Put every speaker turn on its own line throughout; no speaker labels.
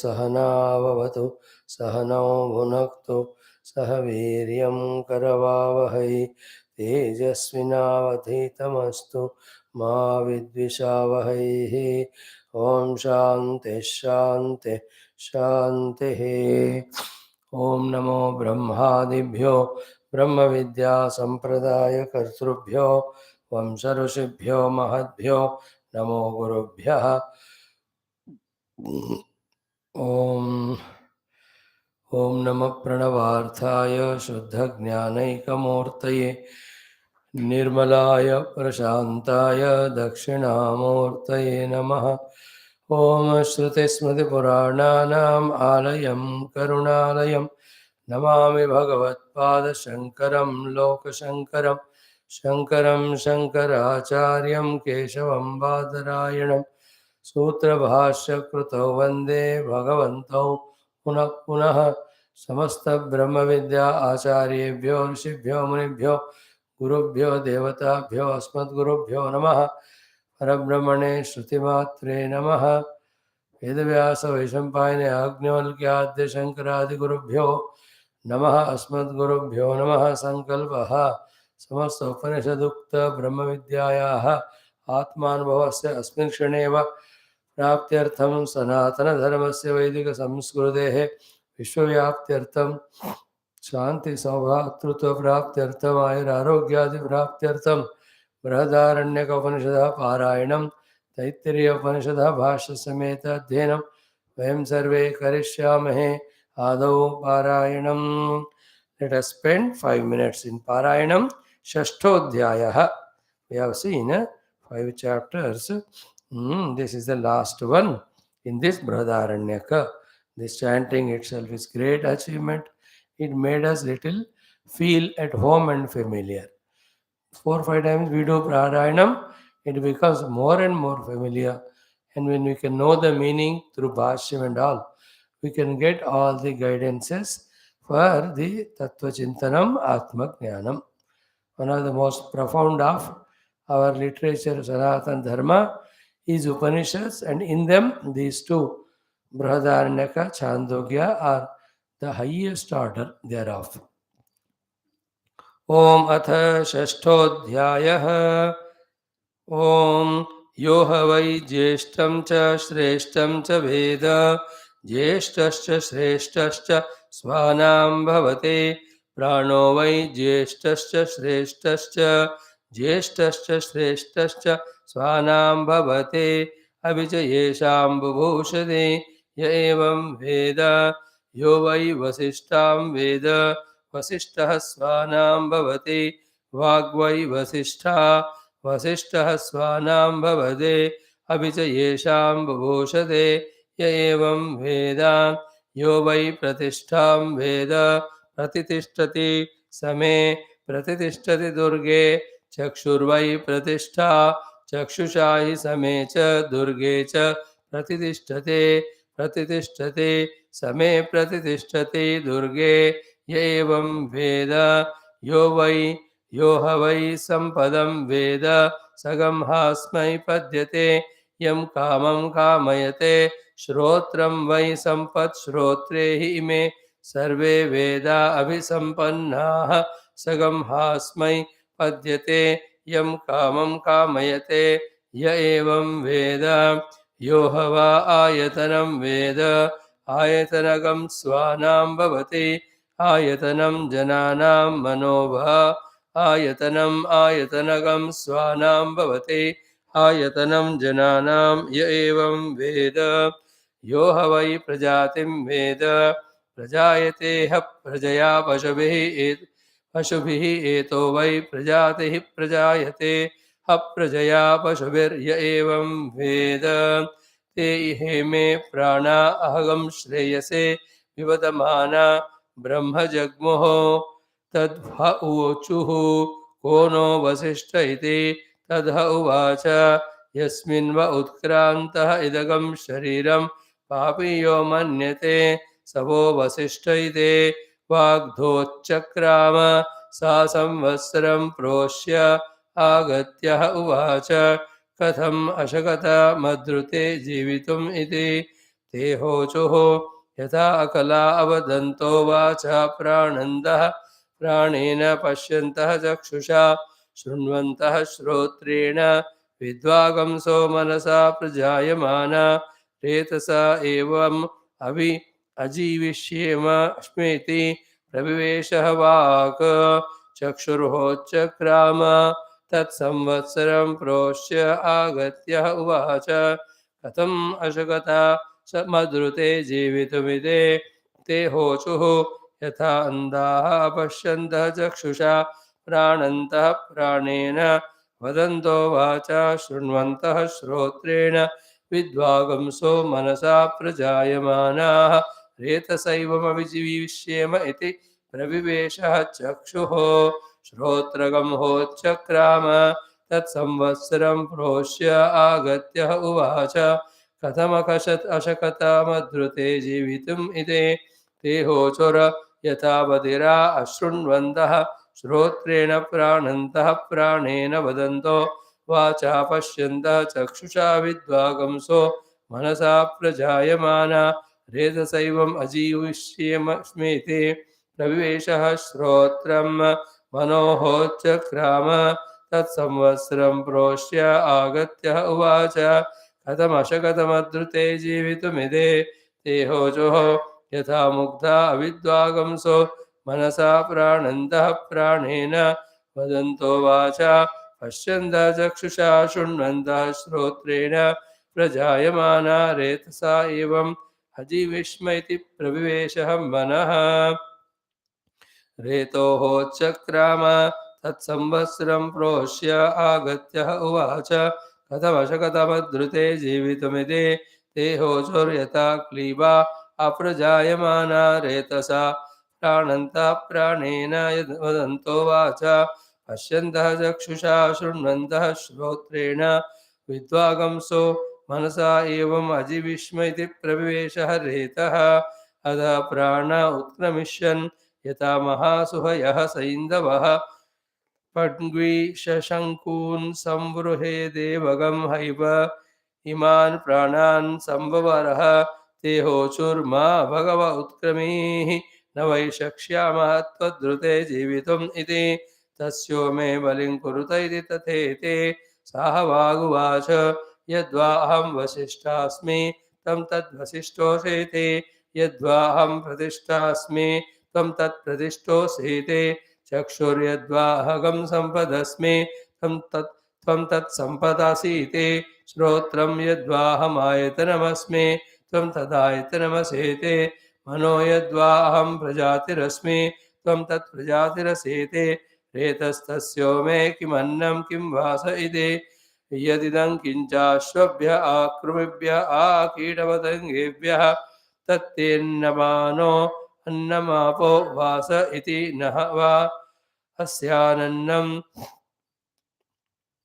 सहनाववतु सहनौ भुनक्तु सह वीर्यं करवावहै तेजस्विनावधीतमस्तु मा विद्विषावहैः। ओम शांति शांति शांति। ओम नमो ब्रह्मादिभ्यो ब्रह्म विद्या संप्रदाय कर्तृभ्यो वंश ऋषिभ्यो महद्भ्यो नमो गुरुभ्यः। ओम ओम नमः प्रणवार्थाय शुद्धज्ञानैकमूर्तये निर्मलाय प्रशान्ताय दक्षिणामूर्तये नमः। ओम श्रुतिस्मृतिपुराणानाम् आलयं करुणालयं नमामि भगवत्पादशङ्करं लोकशङ्करं शङ्करं शङ्कराचार्यं केशवं बादरायणं सूत्रभाष्यकृतौ वन्दे भगवन्तौ पुनः पुनः। समस्त ब्रह्म विद्या आचार्येभ्यो ऋषिभ्यो मुनिभ्यो गुरुभ्यो देवताभ्यो अस्मद्गुरुभ्यो नमः। परब्रह्मणे श्रुतिमात्रे नमः। वेदव्यास वैशंपायने आज्ञवल्क्याद्य शंकरादिगुरुभ्यो नमः। अस्मद्गुरुभ्यो नमः। संकल्पः समस्त उपनिषदुक्त ब्रह्म विद्यायाः आत्मानुभवस्य अस्मिन् क्षणेव प्राप्त्यर्थं सनातन धर्मस्य वैदिक संस्कृतेः विश्वव्याप्त्यर्थं शांति सौभातृत्व प्राप्त्यर्थम आयुरारोग्यादि प्राप्त्यर्थम बृहदारण्यक उपनिषदः पारायणं तैत्तिरीय उपनिषदः भाष्य समेत अध्ययनं वयं सर्वे करिष्यामहे। आदौ पारायणं। Let us spend 5 minutes in पारायणं। षष्ठोऽध्यायः। We have seen 5 chapters. This is the last one in this Brihadaranyaka. This chanting itself is great achievement. It made us little feel at home and familiar. 4 or 5 times we do Parayanam, it becomes more and more familiar. And when we can know the meaning through Bhashyam and all, we can get all the guidances for the Tattva Chintanam Atma Jnanam. One of the most profound of our literature, Sanatana Dharma, is Upanishads, and in them these two, Brihadaranyaka, Chandogya, are the highest order thereof. ओम अथ षष्ठोऽध्यायः। ओम यो ह वै ज्येष्ठं च श्रेष्ठं च वेद ज्येष्ठश्च श्रेष्ठश्च स्वानां भवते प्राणो वै ज्येष्ठश्च श्रेष्ठश्च ज्येष्ठश्च श्रेष्ठश्च स्वानां भवते अपि च येषां बुभूषते य एवं वेद यो वै वसिष्ठां वेद वसिष्ठः स्वानां भवति वाग्वै वसिष्ठा वसिष्ठः स्वानां भवते अपि च येषां बुभूषते य एवं वेद यो वै प्रतिष्ठां वेद प्रतितिष्ठति समे प्रतितिष्ठति दुर्गे चक्षुर्वै प्रतिष्ठा चक्षुषा हि समे च दुर्गे च प्रतितिष्ठते प्रतितिष्ठते समे प्रतितिष्ठति दुर्गे य एवं वेद यो ह वै सम्पदं वेद सगं हास्मै पद्यते यं कामं कामयते श्रोत्रं वै सम्पत् श्रोत्रे हि इमे सर्वे वेदा अभिसम्पन्नाः सगं हास्मै पद्यते यं कामं कामयते य एवं वेद यो ह वा आयतनं वेद आयतनगं स्वानां भवति आयतनं जनानां मनोभा आयतनम् आयतनगं स्वानां भवति आयतनं जनानां य एवं वेद यो ह वै प्रजातिं वेद प्रजायते ह प्रजया पशुभिः एतो वै प्रजातिः प्रजायते ह प्रजया पशुभिर्य एवं वेद ते इहे प्राणा अहं श्रेयसे विवदमाना ब्रह्म जग्मुः तद्ह ऊचुः को नो वसिष्ठ इति तद्ह उवाच यस्मिन् व उत्क्रान्तः इदगं शरीरं पापीयो मन्यते स वो वसिष्ठ इति वाग्धोच्चक्राम सा संवत्सरं प्रोष्य आगत्यः उवाच कथम् अशकत मद्रुते जीवितुम् इति ते होचुः यथा अकला अवदन्तो वाचा प्राणन्दः प्राणेन पश्यन्तः चक्षुषा शृण्वन्तः श्रोत्रेण विद्वागंसो मनसा प्रजायमाना रेतसा एवम् अजीविष्येम स्मेति प्रविवेशः वाक् चक्षुर्होच्चक्राम तत्संवत्सरं प्रोष्य आगत्य उवाच कथम् अशकता मद्रुते जीवितुमिते ते होचुः यथा अन्धाः पश्यन्तः चक्षुषा प्राणन्तः प्राणेन वदन्तो वाचा शृण्वन्तः श्रोत्रेण विद्वागंसो मनसा प्रजायमानाः रेतसैवमविजीविष्येम इति प्रविवेशः चक्षुः श्रोत्रगं होच्चक्राम तत्संवत्सरं प्रोष्य आगत्य उवाच कथमशकतामद्रुते जीवितुम् इति ते होचुर यथा बधिरा अशृण्वन्तः श्रोत्रेण प्राणन्तः प्राणेन वदन्तो वाचा पश्यन्तः चक्षुषा विद्वागंसो मनसा प्रजायमाना रेतसैवम् अजीविष्येम स्मेति प्रविवेशः श्रोत्रं मनोहोच्चक्राम तत्संवत्सरं प्रोष्य आगत्य उवाच कथमशकतमद्रुते जीवितुमिते ते होचुः यथा मुग्धा अविद्वागंसो मनसा प्राणन्तः प्राणेन वदन्तो वाचा पश्यन्तः चक्षुषा शृण्वन्तः श्रोत्रेण प्रजायमाना रेतसा एवम् अजीविष्म इति प्रविवेशः मनः रेतोहोच्चक्राम तत्संवत्सरं प्रोष्य आगत्य उवाच कथमशकतमद्रुते जीवितुमिति ते होचुर्यथा क्लीबा अप्रजायमाना रेतसा प्राणन्तः प्राणेन वदन्तो वाचा पश्यन्तः चक्षुषा शृण्वन्तः श्रोत्रेण विद्वागंसो मनसा एवम् अजीविष्म इति प्रविवेशः रेतः अधः प्राण उत्क्रमिष्यन् यथा महासुहयः सैन्धवः पड्वीशशङ्कून् संवृहे देवगं हैव इमान् प्राणान् संववरः ते होचुर्मा भगव उत्क्रमीः न वै शक्ष्यामः त्वद्रुते जीवितुम् इति तस्यो मे बलिं कुरुत इति तथेति सः वागुवाच यद्वा अहं वसिष्ठास्मि तं तद्वसिष्ठोऽसीति यद्वा अहं प्रतिष्ठास्मि त्वं तत्प्रतिष्ठोऽसीति चक्षुर्यद्वा अहं सम्पदस्मि त्वं तत्सम्पदासीति श्रोत्रं यद्वा अहमायतनमस्मि त्वं तदायतनमसीति मनो यद्वा अहं प्रजातिरस्मि त्वं तत्प्रजातिरसीति रेतस्तस्यो मे किमन्नं किं वास इति यदिदं किञ्चाश्वभ्य आकृमिभ्य आकीटपतङ्गेभ्यः तत्तेन्नमानो अन्नमापो वास इति नः वा अस्यानन्नं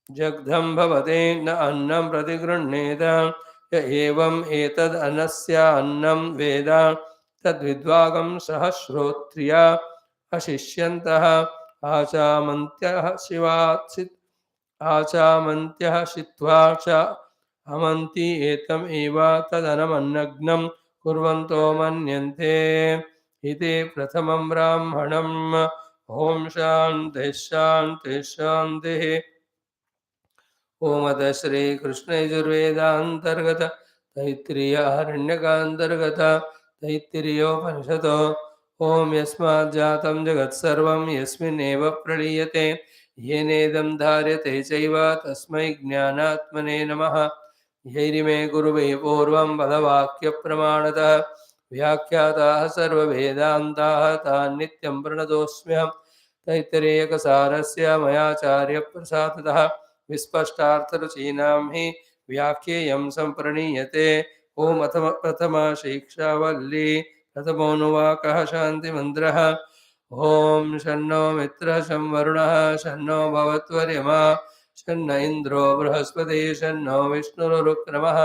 जग्धं भवते न अन्नं प्रतिगृह्णेत य एवम् एतद् अन्नस्यान्नं वेद तद्विद्वागं सह श्रोत्रिया अशिष्यन्तः आचामन्त्यः आचामन्त्यः शित्वा च अमन्ति एतम् एव तदनमन्नग्नं कुर्वन्तो मन्यन्ते इति प्रथमं ब्राह्मणम् ॐ शान्तिः शान्तिः शान्तिः ओमत श्रीकृष्णयजुर्वेदान्तर्गत तैत्तिरीयारण्यकान्तर्गत तैत्तिरीयोपनिषदो ॐ यस्माज्जातं जगत्सर्वं यस्मिन्नेव प्रलीयते येनेदं धार्यते चैव तस्मै ज्ञानात्मने नमः यैरिमे गुरुवे पूर्वं पदवाक्यप्रमाणतः व्याख्याताः सर्ववेदान्ताः तान् नित्यं प्रणतोऽस्म्यहं तैत्तिरीयकसारस्य मयाचार्यप्रसादतः विस्पष्टार्थरुचीनां हि व्याख्येयं सम्प्रणीयते ॐ प्रथमा शिक्षा वल्ली प्रथमोऽनुवाकः शान्तिमन्त्रः ॐ शन्नो मित्रः शं वरुणः शन्नो भवत्वर्यमा शन्न इन्द्रो बृहस्पतिः शन्नो विष्णुरुक्रमः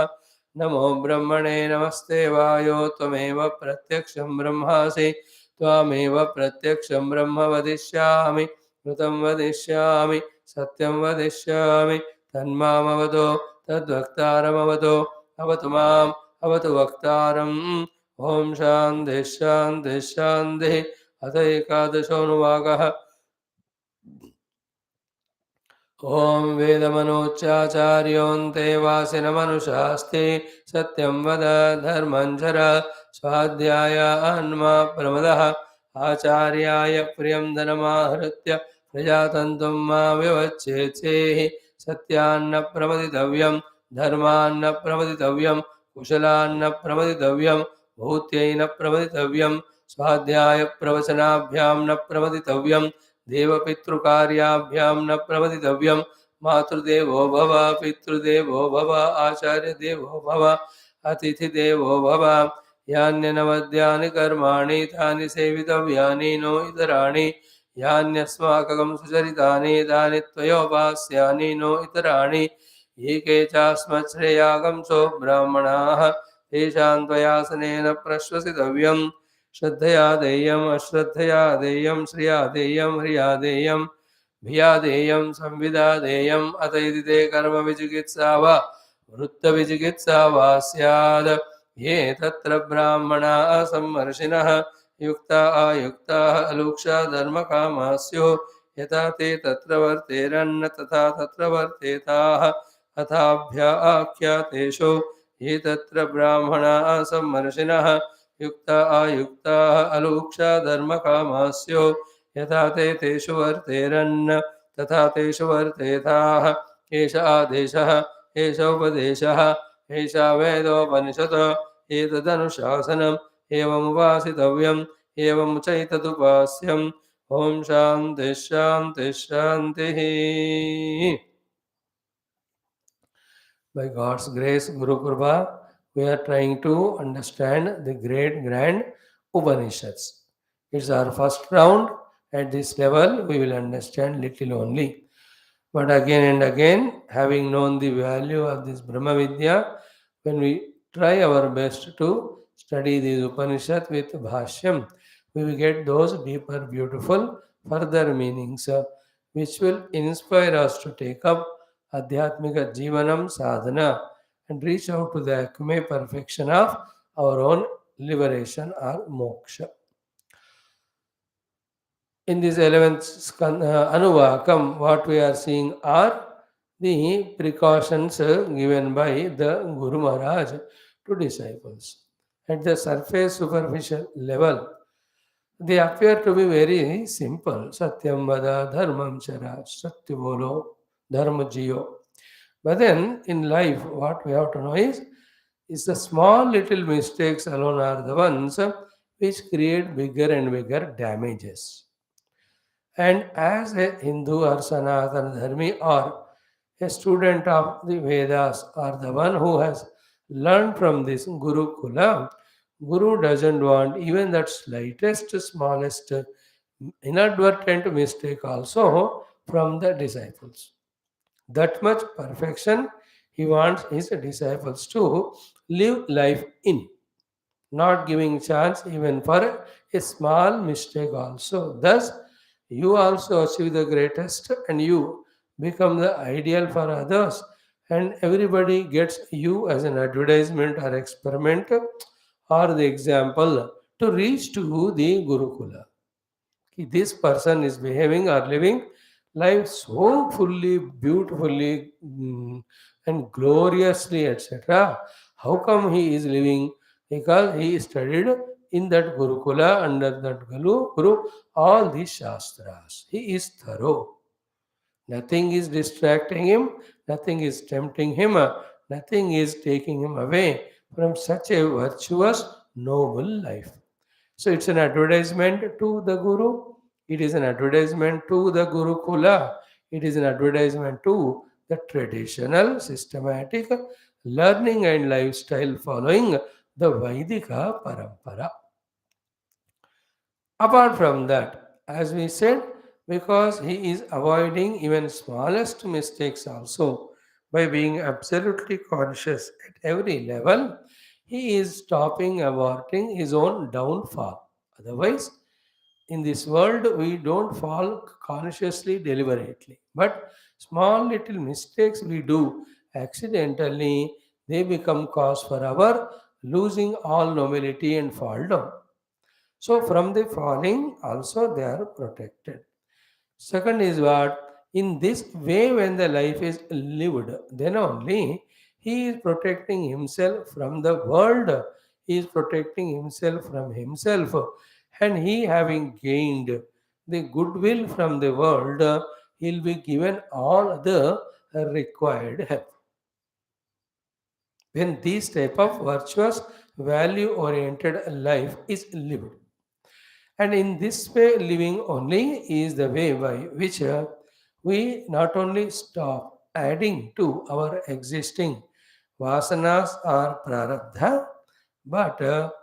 नमो ब्रह्मणे नमस्ते वायो त्वमेव प्रत्यक्षं ब्रह्मासि त्वामेव प्रत्यक्षं ब्रह्म वदिष्यामि कृतं वदिष्यामि सत्यं वदिष्यामि तन्मामवतो तद्वक्तारमवतो अवतु माम् avatu vaktaram. Om Shanti Shanti Shanti. अथ एकादशोऽनुवाकः। ॐ वेदमनोच्चाचार्योऽन्ते वासिनमनुशास्ते सत्यं वद धर्मं चर स्वाध्यायान्मा प्रमदः आचार्याय प्रियं धनमाहृत्य प्रजातन्तुं मा विवच्चेत्सेः सत्यान्न प्रमदितव्यं धर्मान्न प्रमदितव्यं कुशलान्न प्रमदितव्यं भूत्यैन प्रमदितव्यं स्वाध्यायप्रवचनाभ्यां न प्रमदितव्यं देवपितृकार्याभ्यां न प्रमदितव्यं मातृदेवो भव पितृदेवो भव आचार्यदेवो भव अतिथिदेवो भव यान्यनवद्यानि कर्माणि तानि सेवितव्यानि नो इतराणि यान्यस्माकं सुचरितानि तानि त्वयोपास्यानि नो इतराणि ये के चास्मच्छ्रेयागंसो ब्राह्मणाः तेषां त्वयासनेन प्रश्वसितव्यम् श्रद्धया देयम् अश्रद्धया देयं श्रिया देयं ह्रिया देयं भिया देयं संविदा देयम् अत इति ते कर्मविचिकित्सा वा वृत्तविचिकित्सा वा स्यात् ये तत्र ब्राह्मणाः सम्मर्षिणः युक्ता आयुक्ताः अलुक्षा धर्मकामाः स्युः यथा ते तत्र वर्तेरन्न तथा तत्र वर्तेताः अथाभ्याख्यातेषु ये तत्र ब्राह्मणाः सम्मर्षिणः युक्ता आयुक्ताः अलुक्षा धर्मकामाः स्युः यथा ते तेषु वर्तेरन्न तथा तेषु वर्तेताः एष आदेशः एष उपदेशः एषा वेदोपनिषत् एतदनुशासनम् एवमुपासितव्यम् एवमुचैतदुपास्यम् ॐ शान्तिः शान्तिः शान्तिः. By God's grace, Guru Kripa, we are trying to understand the great grand Upanishads. It's our first round. At this level, we will understand little only. But again and again, having known the value of this Brahma Vidya, when we try our best to study these Upanishads with Bhashyam, we will get those deeper, beautiful, further meanings which will inspire us to take up Adhyatmika Jivanam Sadhana and reach out to the Akme perfection of our own liberation or moksha. In this 11th Anuvakam, what we are seeing are the precautions given by the Guru Maharaj to disciples. At the surface, superficial level, they appear to be very simple. Satyam vada, dharmam chara, satya bolo, dharma jiyo. But then in life, what we have to know is the small little mistakes alone are the ones which create bigger and bigger damages. And as a Hindu or Sanatana Dharmi or a student of the Vedas or the one who has learned from this Gurukula, Guru doesn't want even that slightest, smallest, inadvertent mistake also from the disciples. That much perfection he wants his disciples to live life in, not giving chance even for a small mistake also. Thus, you also achieve the greatest and you become the ideal for others, and everybody gets you as an advertisement or experiment or the example to reach to the Gurukula. This person is behaving or living life so fully, beautifully, and gloriously, etc. How come he is living? Because he studied in that Gurukula, under that Guru, all these Shastras. He is thorough. Nothing is distracting him, nothing is tempting him, nothing is taking him away from such a virtuous, noble life. So it's an advertisement to the Guru, it is an advertisement to the Gurukula, it is an advertisement to the traditional, systematic learning and lifestyle following the Vaidika Parampara. Apart from that, as we said, because he is avoiding even smallest mistakes also by being absolutely conscious at every level, he is stopping, aborting his own downfall. Otherwise, in this world, we don't fall consciously, deliberately. But small little mistakes we do accidentally, they become cause for our losing all nobility and fall down. So from the falling also they are protected. Second is what? In this way, when the life is lived, then only he is protecting himself from the world. He is protecting himself from himself. And he having gained the goodwill from the world, he'll be given all the required help. When this type of virtuous, value oriented life is lived. And in this way, living only is the way by which we not only stop adding to our existing vasanas or prarabdha, but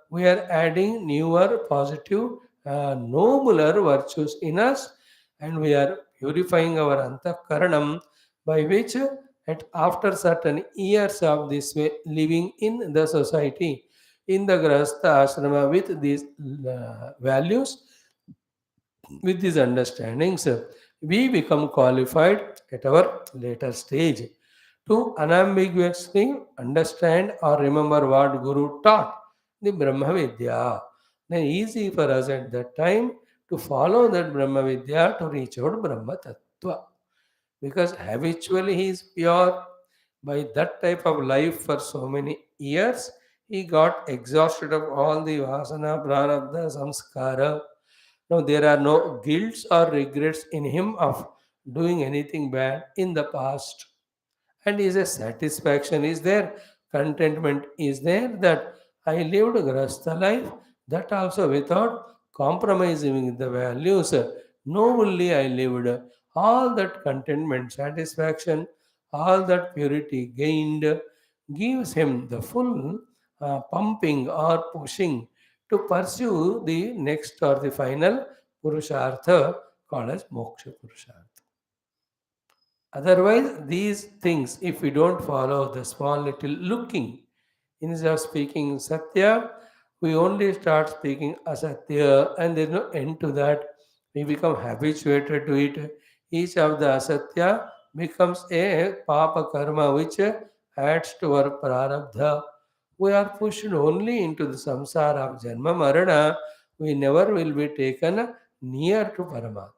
we are adding newer, positive, nobler virtues in us, and we are purifying our antakaranam, by which, after certain years of this way living in the society, in the grahastha ashrama with these values, with these understandings, we become qualified at our later stage to unambiguously understand or remember what Guru taught, the Brahma Vidya. Then easy for us at that time to follow that Brahma Vidya to reach out Brahma Tattva. Because habitually he is pure. By that type of life for so many years, he got exhausted of all the vasana, prarabdha, samskara. Now there are no guilts or regrets in him of doing anything bad in the past. And is a satisfaction is there, contentment is there that I lived grasta life, that also without compromising with the values, nobly I lived. All that contentment, satisfaction, all that purity gained gives him the full pumping or pushing to pursue the next or the final purushartha called as moksha purushartha. Otherwise, these things, if we don't follow the small little looking, instead of speaking Satya, we only start speaking Asatya, and there's no end to that. We become habituated to it. Each of the Asatya becomes a Papa karma which adds to our Prarabdha. We are pushed only into the samsara of Janma Marana. We never will be taken near to Paramatma.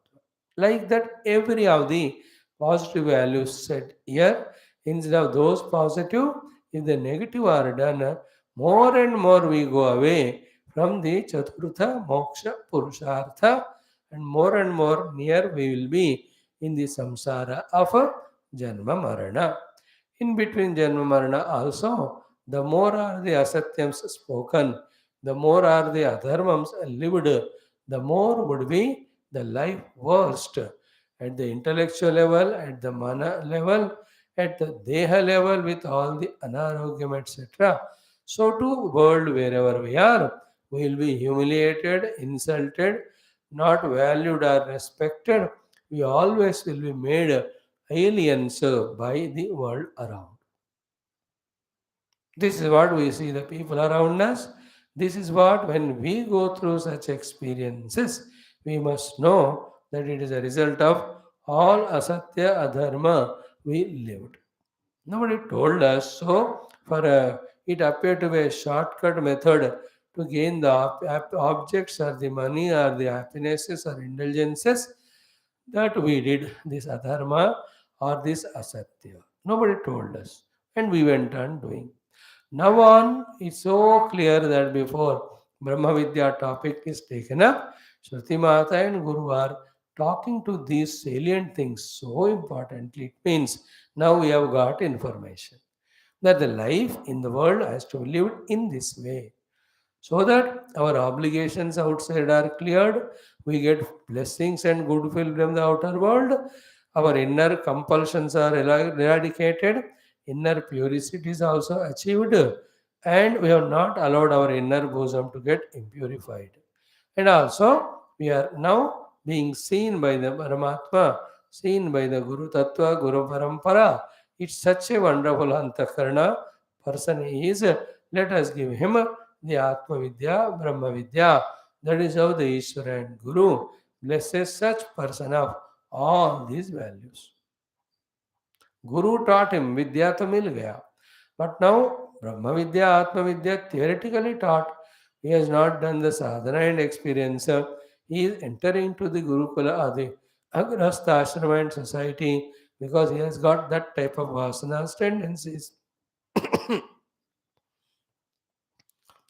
Like that, every of the positive values set here, instead of those positive, if the negative are done, more and more we go away from the Chaturtha Moksha Purushartha, and more near we will be in the samsara of Janma Marana. In between Janma Marana also, the more are the asatyams spoken, the more are the adharmams lived, the more would be the life worst at the intellectual level, at the mana level, at the deha level with all the anarogyam, etc. So to world wherever we are, we will be humiliated, insulted, not valued or respected. We always will be made aliens by the world around. This is what we see the people around us. This is what, when we go through such experiences, we must know that it is a result of all asatya adharma we lived. Nobody told us so. For it appeared to be a shortcut method to gain the objects or the money or the happinesses or indulgences, that we did this adharma or this asatya. Nobody told us, and we went on doing. Now on, it's so clear that before Brahma Vidya topic is taken up, Shruti Mata and Guru are talking to these salient things so importantly. It means now we have got information that the life in the world has to be lived in this way, so that our obligations outside are cleared, we get blessings and goodwill from the outer world, our inner compulsions are eradicated, inner purity is also achieved, and we have not allowed our inner bosom to get impurified. And also, we are now being seen by the Paramatma, seen by the Guru Tattva, Guru Parampara. It's such a wonderful Antakarna person he is. Let us give him the Atma Vidya, Brahma Vidya. That is how the Ishvara and Guru blesses such person of all these values. Guru taught him, Vidya to mil gaya. But now Brahma Vidya, Atma Vidya theoretically taught. He has not done the sadhana and experience. He is entering to the Gurukula or the Agrastha Ashrama and society because he has got that type of vasanas tendencies.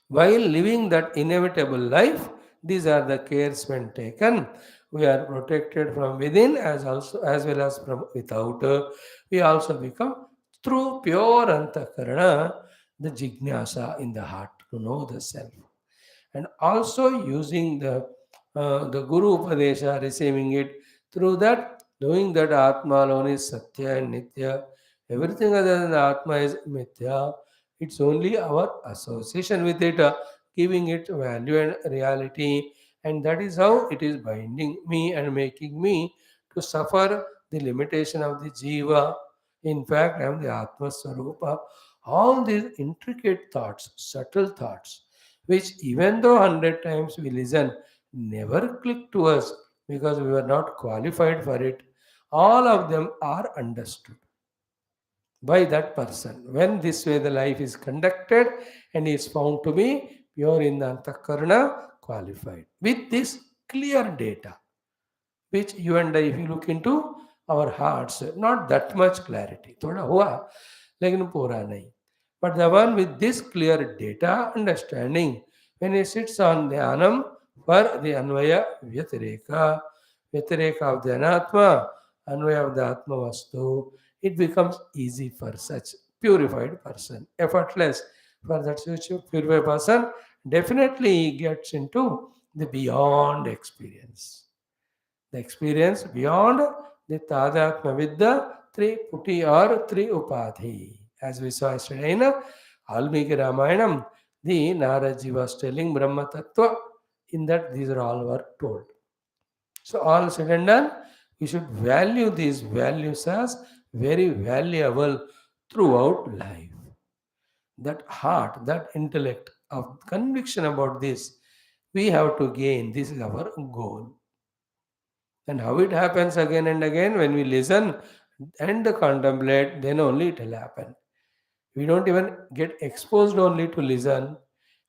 While living that inevitable life, these are the cares when taken. We are protected from within as well as from without. We also become through pure antakarana, the jignasa in the heart to know the self, and also using the Guru Upadesha, receiving it through that, knowing that Atma alone is Satya and Nitya. Everything other than Atma is Mithya. It's only our association with it, giving it value and reality, and that is how it is binding me and making me to suffer the limitation of the Jiva. In fact, I am the Atma Swarupa. All these intricate thoughts, subtle thoughts, which even though 100 times we listen, never click to us because we were not qualified for it. All of them are understood by that person. When this way the life is conducted and is found to be pure in the antakarana, qualified. With this clear data, which you and I, if you look into our hearts, not that much clarity. थोड़ा हुआ लेकिन पूरा नहीं. But the one with this clear data understanding, when he sits on dhyanam for the anvaya vyatireka of the anatma, anvaya of the atma vastu, it becomes easy for such purified person, effortless for that such purified person. Definitely he gets into the beyond experience, the experience beyond the Tadatma with the three putti or three upadhi. As we saw yesterday in Almiki Ramayanam, the Naraji was telling Brahma Tattva, in that these are all were told. So all said and done, we should value these values as very valuable throughout life. That heart, that intellect of conviction about this, we have to gain. This is our goal. And how it happens again and again when we listen and contemplate, then only it will happen. We don't even get exposed only to listen.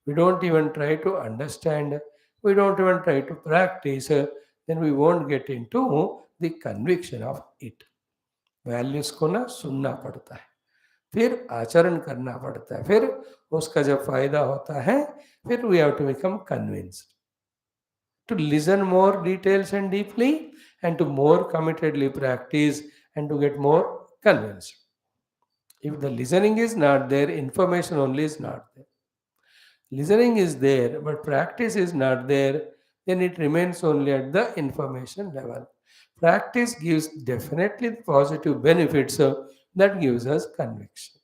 We don't even try to understand. We don't even try to practice. Then we won't get into the conviction of it. Values को ना सुनना पड़ता है, फिर आचरण करना पड़ता है, फिर उसका जब फायदा होता है, फिर we have to become convinced to listen more details and deeply, and to more committedly practice and to get more convinced. If the listening is not there, information only is not there. Listening is there, but practice is not there, then it remains only at the information level. Practice gives definitely positive benefits, so that gives us conviction.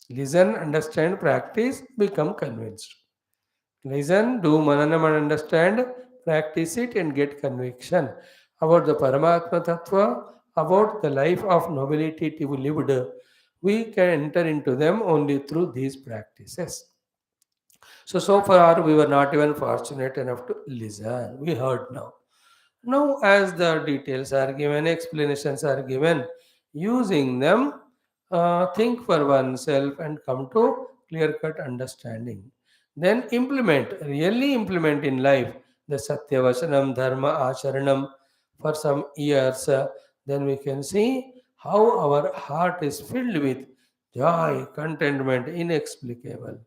Listen, understand, practice, become convinced. Listen, do mananam and understand, practice it and get conviction about the Paramatma Tattva, about the life of nobility to be lived. We can enter into them only through these practices. So far we were not even fortunate enough to listen. We heard now. Now, as the details are given, explanations are given, using them, think for oneself and come to clear cut understanding. Then really implement in life the Satyavasanam, Dharma, Acharanam for some years. Then we can see how our heart is filled with joy, contentment, inexplicable.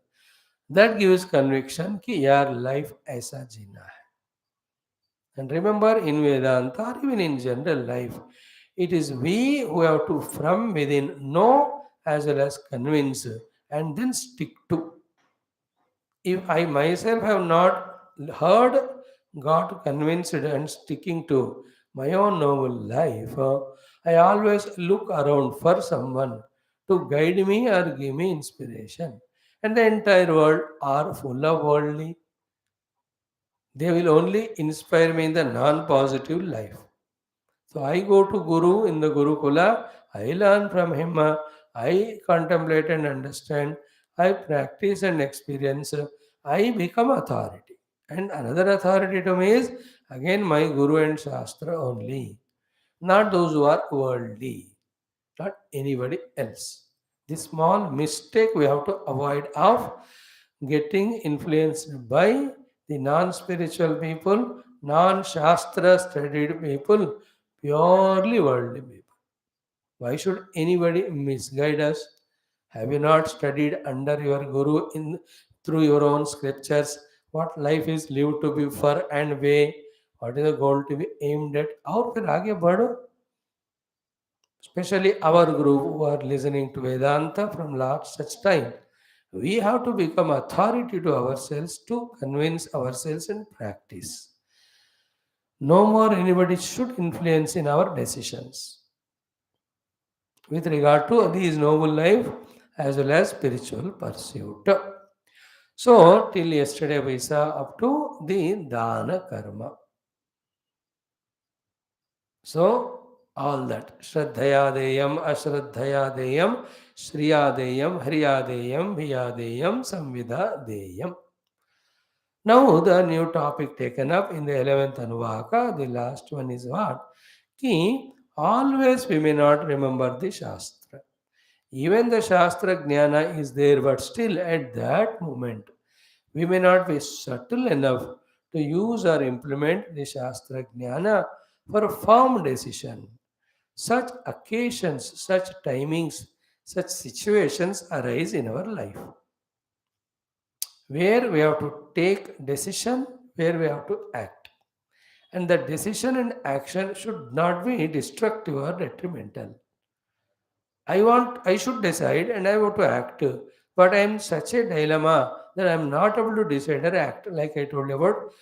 That gives conviction कि यार life ऐसा जीना है. And remember, in Vedanta or even in general life, it is we who have to from within know as well as convince and then stick to. If I myself have not heard, got convinced and sticking to my own noble life, I always look around for someone to guide me or give me inspiration. And the entire world are full of worldly. They will only inspire me in the non-positive life. So I go to Guru in the Gurukula, I learn from him, I contemplate and understand, I practice and experience, I become authority. And another authority to me is again my Guru and Shastra only, not those who are worldly, not anybody else. This small mistake we have to avoid of getting influenced by the non-spiritual people, non-shastra studied people, purely worldly people. Why should anybody misguide us? Have you not studied under your guru in through your own scriptures what life is lived to be for and way? What is the goal to be aimed at? और फिर आगे बढ़ो. Especially our guru who are listening to Vedanta from last such time. We have to become authority to ourselves to convince ourselves and practice. No more anybody should influence in our decisions with regard to these noble life as well as spiritual pursuit. So, till yesterday we saw up to the dana karma. So, all that Shraddhayadeyam, Ashraddhayadeyam, Shriyadeyam, Hariyadeyam, Viyadeyam, Samvidadeyam. Now, the new topic taken up in the 11th Anuvaka, the last one is what? Ki, always we may not remember the Shastra. Even the Shastra Jnana is there, but still at that moment, we may not be subtle enough to use or implement the Shastra Jnana for a firm decision. Such occasions, such timings, such situations arise in our life where we have to take decision, where we have to act. And the decision and action should not be destructive or detrimental. I should decide and I want to act, but I am such a dilemma that I am not able to decide or act, like I told you about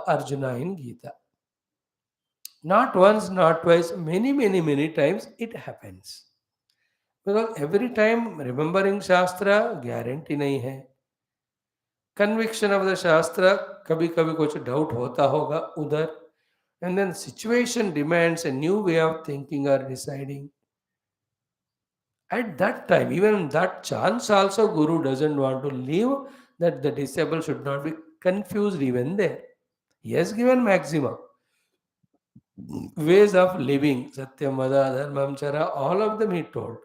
Arjuna in Gita. Not once, not twice, many, many, many times it happens. Because every time remembering Shastra guarantee नहीं है. Conviction of the Shastra कभी कभी कुछ doubt होता होगा उधर. And then situation demands a new way of thinking or deciding. At that time, even that chance also, Guru doesn't want to leave that the disciple should not be confused even there. He has given maxima ways of living, Satyam, Vada, Dharmam, Chara, all of them he told.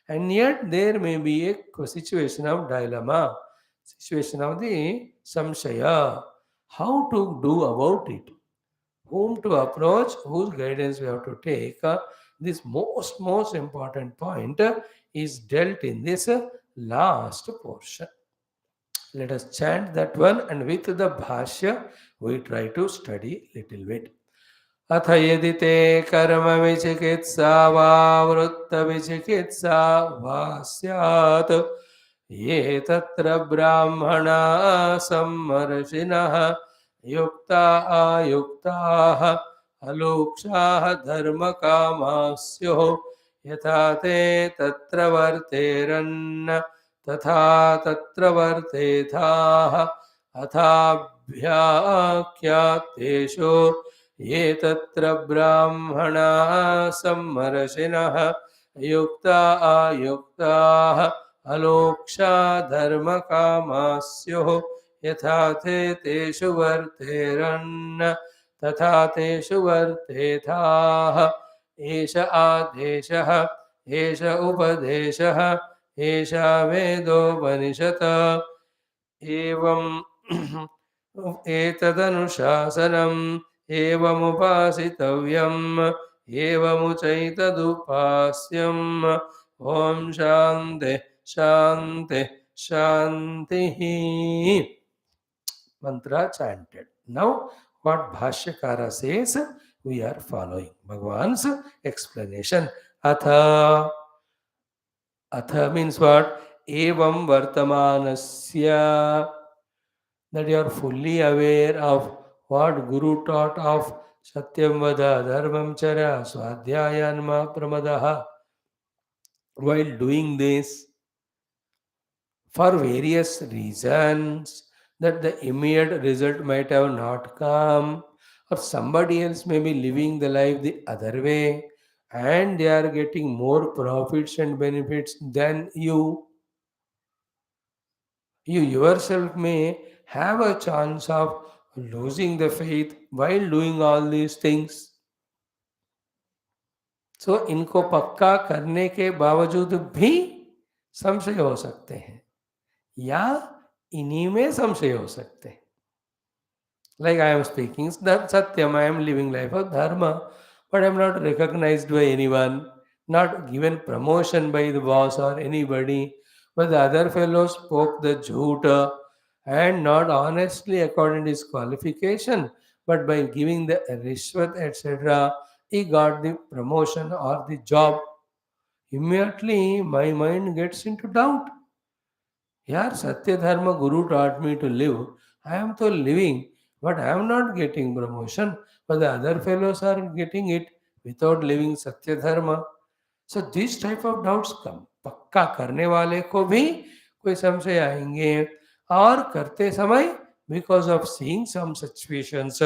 And yet there may be a situation of dilemma, situation of the samshaya, how to do about it, whom to approach, whose guidance we have to take. This most important point is dealt in this last portion. Let us chant that one, and with the Bhashya we try to study little bit. अथ यदि ते कर्म विचिकित्सा वा वृत्त विचिकित्सा वा स्यात् ये तत्र ब्राह्मणा सम्मर्षिणः युक्ता आयुक्ताः अलोक्षाः धर्मकामास्युः यथा ते तत्र वर्तेरन् तथा तत्र वर्तेथाः अथाभ्याख्यातेषु ये तत्र ब्राह्मणा सम्मर्षिणः युक्ता आयुक्ताः अलोक्षा धर्मकामास्युः यथा ते तेषु वर्तेरन् तथा तेषु वर्तेथाः एष आदेशः एष उपदेशः एषा वेदोपनिषत् एवं एतदनुशासनम् एवमुपासितव्यम् एवमुचैतदुपास्यम् ॐ शान्ति शान्ति शान्तिः. Mantra chanted. Now, what Bhashyakara says, we are following Bhagavan's explanation. Atha. Atha means what? Evam vartamanasya. That you are fully aware of what Guru taught of Satyam Vada, Dharmam Chara, Swadhyaya Anma Pramadaha. While doing this, for various reasons, that the immediate result might have not come, or somebody else may be living the life the other way, and they are getting more profits and benefits than you. You yourself may have a chance of losing the faith while doing all these things. So इनको पक्का करने के बावजूद भी संशय हो सकते हैं या इन्हीं में संशय हो सकते हैं. Like I am speaking that Satyam, I am living life of Dharma, but I am not recognized by anyone, not given promotion by the boss or anybody, but the other fellow spoke the jhoot and not honestly according to his qualification, but by giving the rishwat, etc., he got the promotion or the job. Immediately my mind gets into doubt. Here, Satya Dharma Guru taught me to live. I am to living, but I am not getting promotion. But the other fellows are getting it without living Satya Dharma. So these type of doubts come. पक्का करने वाले को भी कोई संशय आएंगे और करते समय because of seeing some situations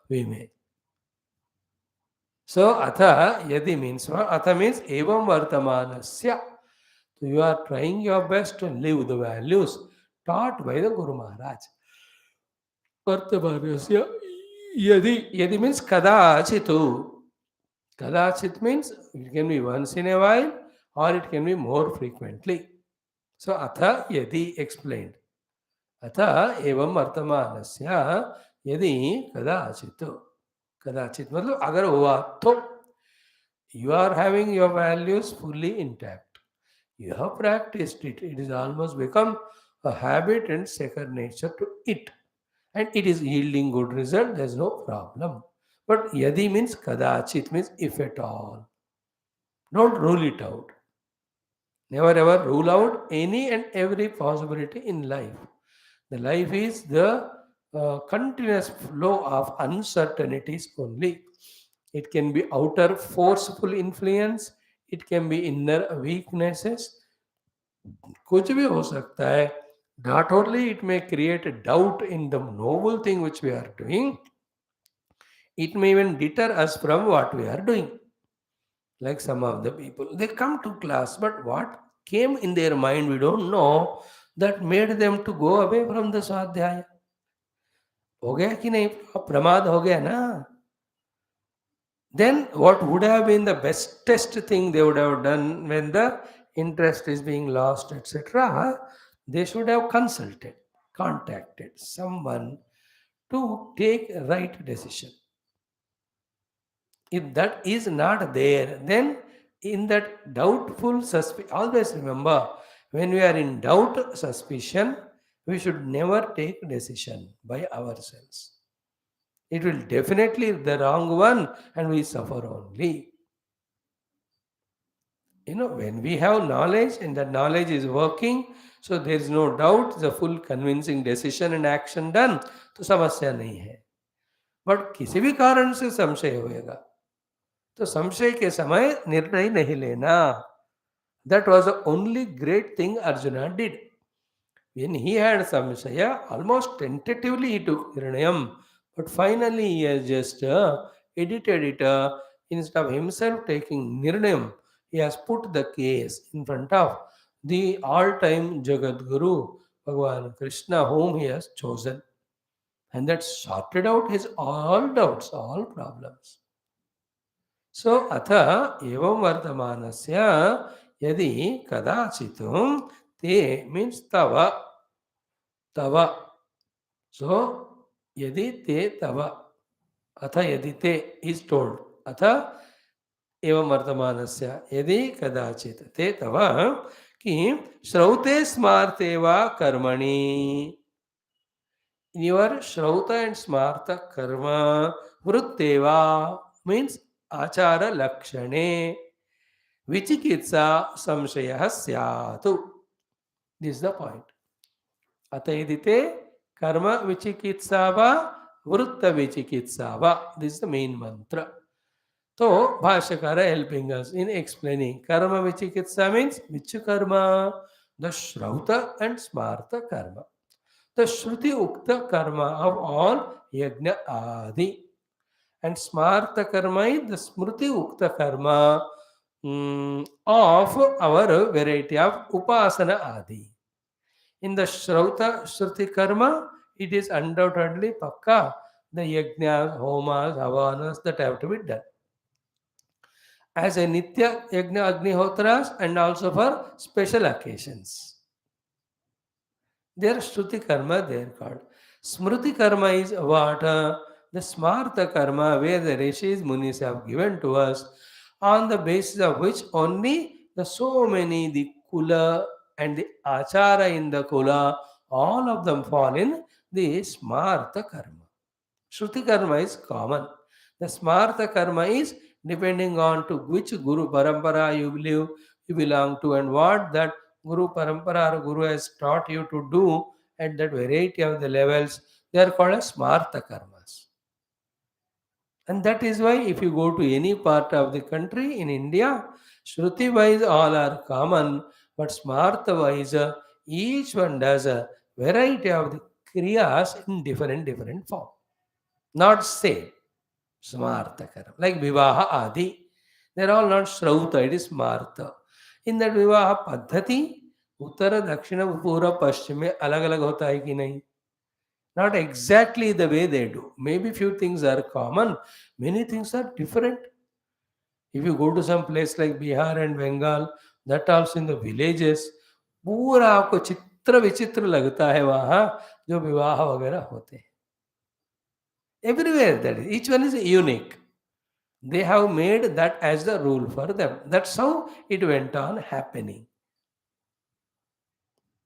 we may. So atha yadi means atha means evam vartamanasya. So you are trying your best to live the values taught by the Guru Maharaj. Vartamanasya yadi means kadachitu. Kadachit means it can be once in a while or it can be more frequently. So atha yadi explained. Atha evam vartamanasya yadi kadachitu. Kadachit मतलब अगर हुआ तो you are having your values fully intact. You have practiced it. It is almost become a habit and second nature to it. And it is yielding good result. There is no problem. But yadi means kadachit means if at all. Don't rule it out. Never ever rule out any and every possibility in life. The life is the continuous flow of uncertainties only. It can be outer forceful influence. It can be inner weaknesses. कुछ भी हो सकता है. Not only it may create a doubt in the noble thing which we are doing, it may even deter us from what we are doing. Like some of the people, they come to class, but what came in their mind, we don't know, that made them to go away from the स्वाध्याय. हो गया कि नहीं? प्रमाद हो गया ना? Then what would have been the bestest thing they would have done when the interest is being lost, etc.? They should have consulted, contacted someone to take a right decision. If that is not there, then in that doubtful suspicion, always remember, when we are in doubt, suspicion, we should never take decision by ourselves. It will definitely the wrong one and we suffer only. When we have knowledge and that knowledge is working, so there is no doubt, the full convincing decision and action done, तो समस्या नहीं है. But किसी भी कारण से संशय होएगा तो संशय के समय निर्णय नहीं लेना. That was the only great thing Arjuna did. When he had samshaya, almost tentatively he took nirnayam, but finally he has just edited it. Instead of himself taking nirnayam, he has put the case in front of the all-time Jagat Guru, Bhagavan Krishna, whom he has chosen. And that sorted out his all doubts, all problems. So, atha evam vartamanasya yadi kadachitum te means tava. Tava. So, yadi te tava. Atha yadi te is told. Atha evam vartamanasya yadi kadachit te tava ki shrute smarte va karmani. In your shrauta and smarta karma vrutteva means achara lakshane vichikitsa samshayah syatu. This is the point. Atayidite karma vichikitsava vrutta vichikitsava. This is the main mantra. So Bhashyakara helping us in explaining karma vichikitsa means which karma? The shrauta and smarta karma. The Shruti Ukta karma of all yajna adi. And smarta karma is the Smruti Ukta karma of our variety of upasana adi. In the Shrauta Shruti karma, it is undoubtedly pakka, the yajnas, homas, havanas that have to be done. as a Nitya Yajna Agnihotras and also for special occasions. They are Shruti Karma, they are called. Smruti Karma is what? The Smartha Karma, where the Rishis Munis have given to us, on the basis of which only the so many, the Kula and the Achara in the Kula, all of them fall in the Smartha Karma. Shruti Karma is common. The Smartha Karma is depending on to which Guru Parampara you believe you belong to and what that Guru Parampara or Guru has taught you to do at that variety of the levels. They are called as Smartha Karmas. And that is why if you go to any part of the country in India, Shruti wise all are common, but Smartha wise each one does a variety of the Kriyas in different form. Not same. Smartakaram. Like Vivaha Adi. They're all not Shrauta, it is Smarta. In that Vivaha Padhati, Uttara, Dakshina, Pura, Paschim में अलग अलग होता है कि नहीं? Not exactly the way they do. Maybe few things are common, many things are different. If you go to some place like Bihar and Bengal, that also in the villages, पूरा आपको चित्र विचित्र लगता है वहाँ जो विवाह वगैरह होते हैं. Everywhere that is, each one is unique. They have made that as the rule for them. That's how it went on happening.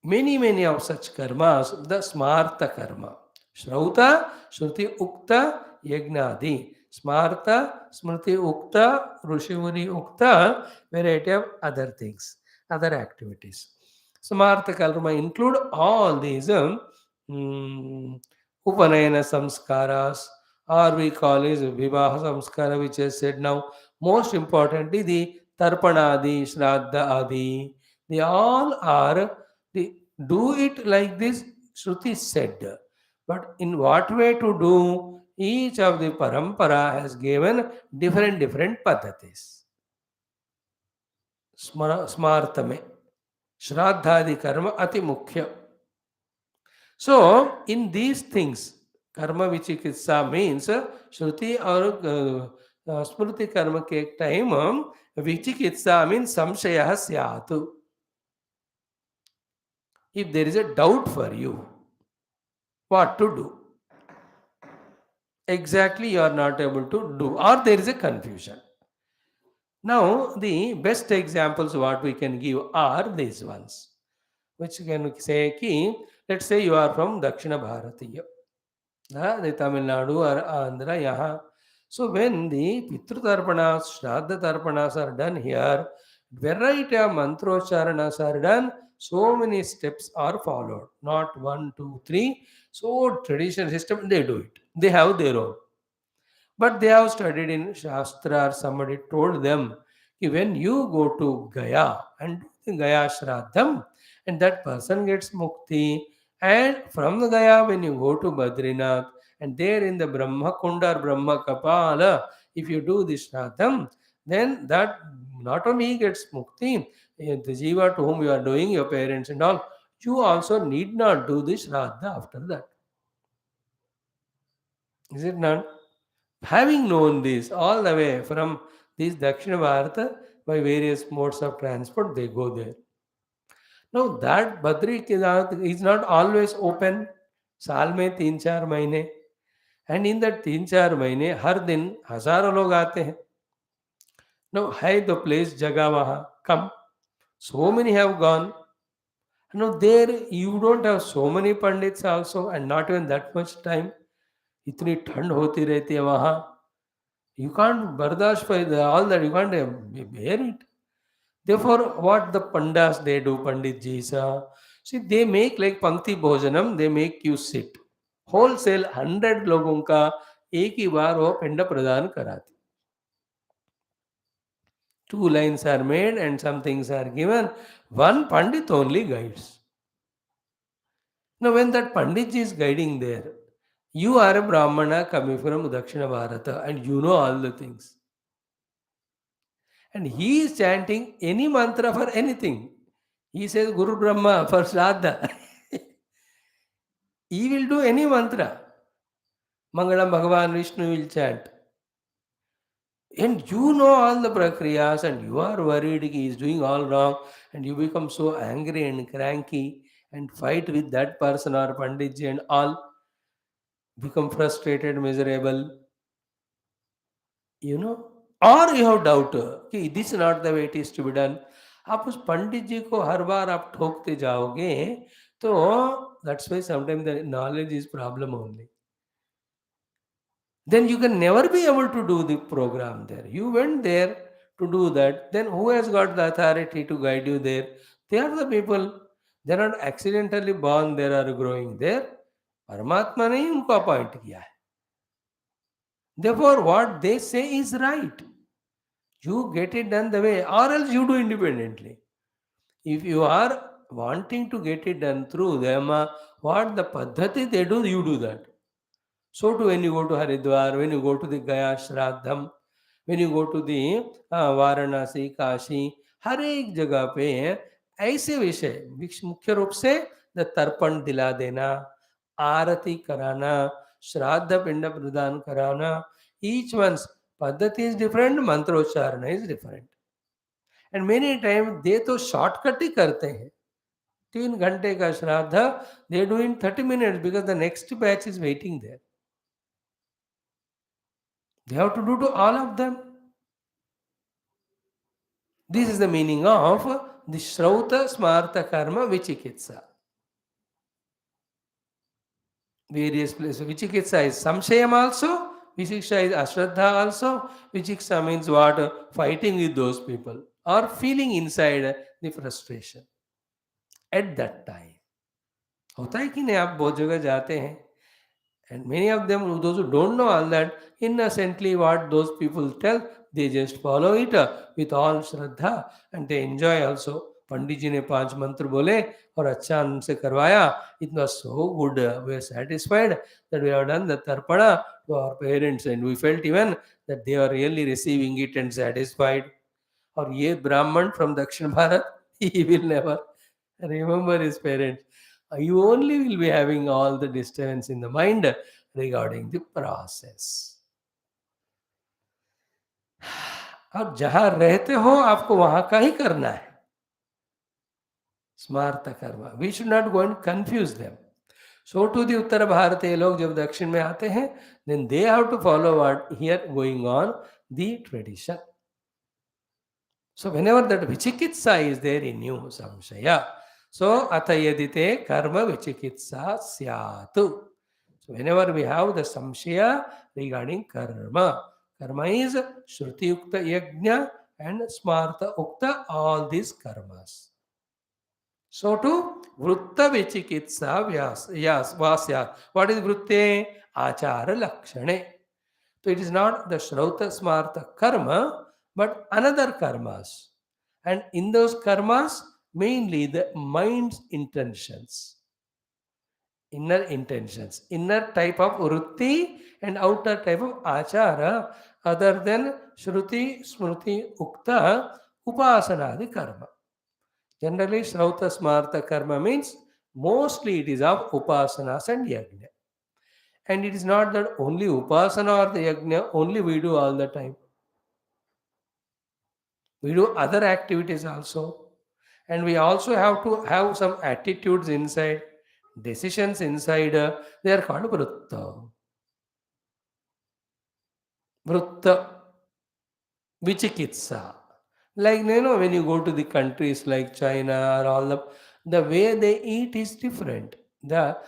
Many of such karmas, the smarta karma. Shrauta, Shruti Ukta, Yagnadi. Smarta, Smriti Ukta, Rushimuni Ukta, variety of other things, other activities. Smarta karma include all these mm, Upanayana samskaras, or we call it Vivaha samskara, which is said now. Most importantly, the Tarpanadi, Shraddha Adi, they all are the do it like this, Shruti said. But in what way to do? Each of the parampara has given different paddhatis. Smarta में श्राद्धादि कर्म अति मुख्य. So, in these things, karma vichikitsa means Shruti or Smriti karma ke time vichikitsa means samshaya syatu. If there is a doubt for you, what to do? Exactly, you are not able to do, or there is a confusion. Now, the best examples what we can give are these ones, which can say ki, let's say you are from Dakshina Bharatiya. The Tamil Nadu or Andhra, yaha. So when the Pitru Tarpanas, Shraddha Tarpanas are done here, variety of mantrocharanas are done, so many steps are followed. Not one, two, three. So traditional system, they do it. They have their own. But they have studied in Shastra or somebody told them कि when you go to Gaya and do the Gaya Shraddham and that person gets mukti, and from the Gaya when you go to Badrinath and there in the Brahma Kunda or Brahma Kapala, if you do the Shraddham, then that not only he gets mukti, the Jiva to whom you are doing, your parents and all, you also need not do the Shraddha after that. Is it not? Having known this all the way from this Dakshina Bharata by various modes of transport, they go there. Now that Badri Kedarnath is not always open. साल में 3-4 महीने, and in that 3-4 महीने हर दिन हजारों लोग आते हैं. Now है the place जगह वहाँ come, so many have gone. Now there you don't have so many pandits also and not even that much time. इतनी ठंड होती रहती है वहाँ. You can't bardash for all that. You can't bear it. Therefore, what the pandas they do, Pandit Jis, see, they make like Pankti Bhojanam, they make you sit. Wholesale 100 लोगों का एक ही बार वो पिंड प्रदान कराते. 2 lines are made and some things are given. One Pandit only guides. Now, when that Pandit Ji is guiding there, you are a Brahmana coming from Dakshina Bharata and you know all the things. And he is chanting any mantra for anything. He says Guru Brahma for Shraddha. He will do any mantra. Mangalam Bhagavan Vishnu will chant. And you know all the prakriyas and you are worried he is doing all wrong, and you become so angry and cranky and fight with that person or Panditji and all, become frustrated, miserable, you know, or you have doubt कि this is not the way it is to be done. आप उस पंडित जी को हर बार आप ठोकते जाओगे तो that's why sometimes the knowledge is problem only. Then you can never be able to do the program there. You went there to do that. Then who has got the authority to guide you there? They are the people. They are not accidentally born there or growing there. परमात्मा ने ही उनको appoint किया है. Therefore, what they say is right. You get it done the way, or else you do independently. If you are wanting to get it done through them, what the paddhati they do, you do that. So too when you go to Haridwar, when you go to the Gaya Shraddham, when you go to the Varanasi Kashi, हर एक जगह पे ऐसे विषय मुख्य रूप से the तर्पण दिला देना, आरती कराना, श्राद्ध पिंड प्रदान कराना, each one's पद्धति is different, मंत्रोच्चारण is different. And many times they तो शॉर्टकट ही करते हैं. 3 घंटे का श्राद्ध they do in 30 minutes because the next batch is waiting there. They have to do to all of them. This is the meaning of the Shrauta Smarta Karma Vichikitsa. Various places. Vichikitsa is Samshayam also. Siksha is Ashraddha also. Vichiksa means what? Fighting with those people or feeling inside the frustration. At that time. होता है कि नहीं, आप बहुत जगह जाते हैं. And many of them, those who don't know all that, innocently what those people tell, they just follow it with all Shraddha and they enjoy also. पंडित जी ने 5 मंत्र बोले और अच्छा उनसे करवाया. It was so good. We are satisfied that we have done the tarpana to our parents and we felt even that they are really receiving it and satisfied. और ये ब्राह्मण from Dakshin Bharat, he will never remember his parents. You only will be having all the disturbance in the mind regarding the process. अब जहां रहते हो आपको वहां का ही करना है. स्मार्त कर्म. We should not go and confuse them. So to the उत्तर भारतीय लोग जब दक्षिण में आते हैं, then they have to follow what here going on the tradition. So whenever that vichikitsa is there in you, samshaya. So atayadite karma vichikitsa syatu. So whenever we have the samshaya regarding karma, karma is shruti ukta yajna and smarta ukta, all these karmas. So to vrutta vichikitsa vasya. What is vrutte? Achara lakshane. So it is not the shrauta smarta karma, but another karmas. And in those karmas, mainly the mind's intentions. Inner intentions. Inner type of vrutti and outer type of achara, other than shruti, smruti, ukta, upasanadi karma. Generally, shrauta smarta karma means mostly it is of upasanas and yajna. And it is not that only upasana or the yajna only we do all the time. We do other activities also. And we also have to have some attitudes inside, decisions inside. They are called vrutta. Vrutta, vichikitsa. Like, when you go to the countries like China or all the way they eat is different. The